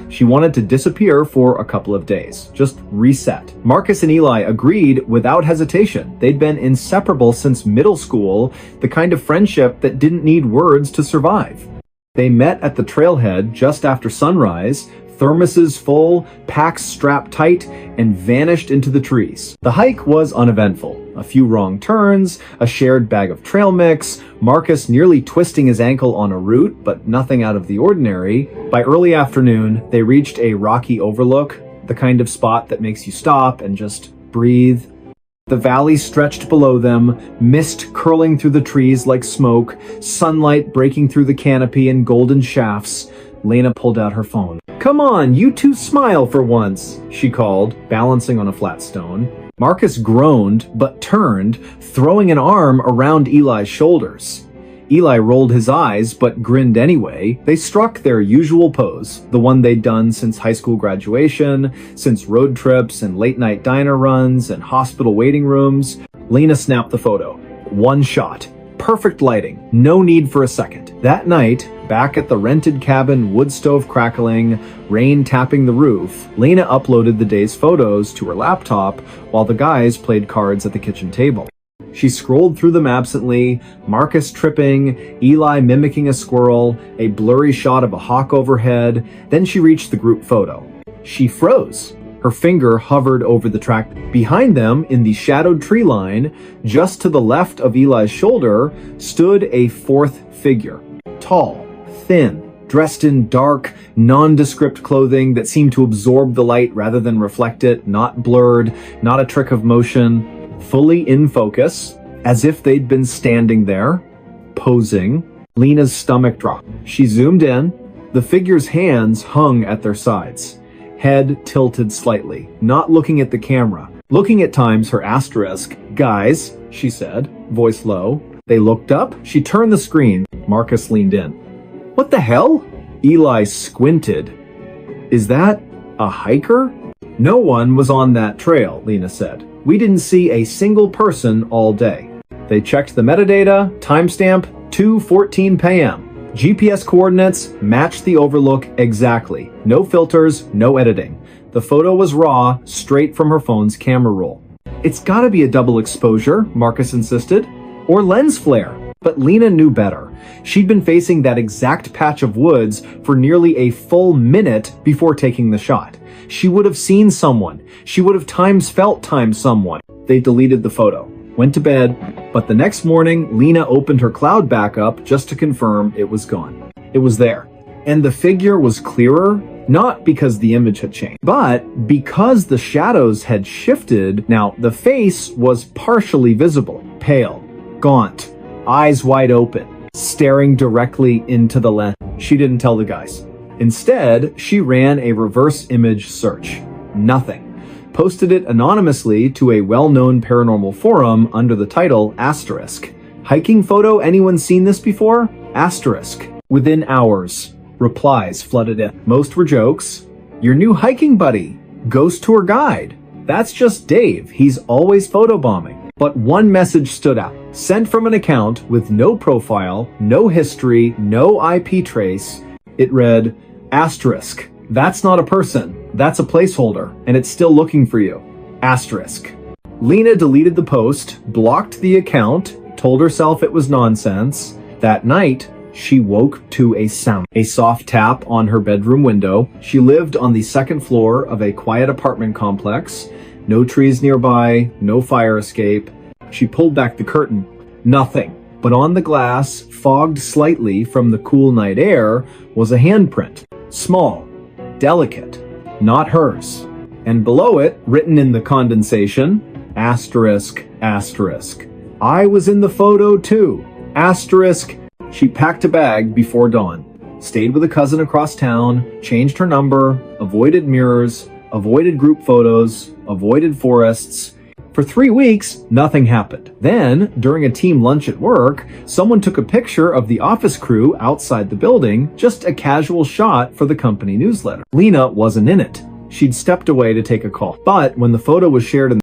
She wanted to disappear for a couple of days, just reset. Marcus and Eli agreed without hesitation. They'd been inseparable since middle school, the kind of friendship that didn't need words to survive. They met at the trailhead just after sunrise, thermoses full, packs strapped tight, and vanished into the trees. The hike was uneventful. A few wrong turns, a shared bag of trail mix, Marcus nearly twisting his ankle on a root, but nothing out of the ordinary. By early afternoon, they reached a rocky overlook, the kind of spot that makes you stop and just breathe. The valley stretched below them, mist curling through the trees like smoke, sunlight breaking through the canopy in golden shafts. Lena pulled out her phone. "Come on, you two smile for once," she called, balancing on a flat stone. Marcus groaned, but turned, throwing an arm around Eli's shoulders. Eli rolled his eyes, but grinned anyway. They struck their usual pose, the one they'd done since high school graduation, since road trips and late-night diner runs and hospital waiting rooms. Lena snapped the photo. One shot. Perfect lighting. No need for a second. That night, back at the rented cabin, wood stove crackling, rain tapping the roof, Lena uploaded the day's photos to her laptop while the guys played cards at the kitchen table. She scrolled through them absently, Marcus tripping, Eli mimicking a squirrel, a blurry shot of a hawk overhead. Then she reached the group photo. She froze. Her finger hovered over the track. Behind them, in the shadowed tree line, just to the left of Eli's shoulder, stood a fourth figure. Tall, thin, dressed in dark, nondescript clothing that seemed to absorb the light rather than reflect it, not blurred, not a trick of motion, fully in focus, as if they'd been standing there, posing. Lena's stomach dropped. She zoomed in. The figure's hands hung at their sides, head tilted slightly, not looking at the camera, looking at times her asterisk. "Guys," she said, voice low. They looked up. She turned the screen. Marcus leaned in. "What the hell?" Eli squinted. "Is that a hiker?" "No one was on that trail," Lena said. "We didn't see a single person all day." They checked the metadata, timestamp 2:14 p.m. GPS coordinates matched the overlook exactly. No filters, no editing. The photo was raw, straight from her phone's camera roll. "It's gotta be a double exposure," Marcus insisted. "Or lens flare." But Lena knew better. She'd been facing that exact patch of woods for nearly a full minute before taking the shot. She would have seen someone. She would have felt someone. They deleted the photo, went to bed, but the next morning, Lena opened her cloud backup just to confirm it was gone. It was there. And the figure was clearer, not because the image had changed, but because the shadows had shifted. Now, the face was partially visible, pale, gaunt, eyes wide open, staring directly into the lens. She didn't tell the guys. Instead, she ran a reverse image search. Nothing. Posted it anonymously to a well-known paranormal forum under the title asterisk. "Hiking photo, anyone seen this before?" Asterisk. Within hours, replies flooded in. Most were jokes. "Your new hiking buddy. Ghost tour guide. That's just Dave. He's always photobombing." But one message stood out. Sent from an account with no profile, no history, no IP trace. It read, asterisk. "That's not a person. That's a placeholder, and it's still looking for you." Asterisk. Lena deleted the post, blocked the account, told herself it was nonsense. That night, she woke to a sound. A soft tap on her bedroom window. She lived on the second floor of a quiet apartment complex. No trees nearby, no fire escape. She pulled back the curtain. Nothing. But on the glass, fogged slightly from the cool night air, was a handprint. Small, delicate, not hers. And below it, written in the condensation, Asterisk, asterisk. I was in the photo too. Asterisk. She packed a bag before dawn, stayed with a cousin across town, changed her number, avoided mirrors, avoided group photos, avoided forests. For 3 weeks, nothing happened. Then, during a team lunch at work, someone took a picture of the office crew outside the building, just a casual shot for the company newsletter. Lena wasn't in it. She'd stepped away to take a call. But when the photo was shared in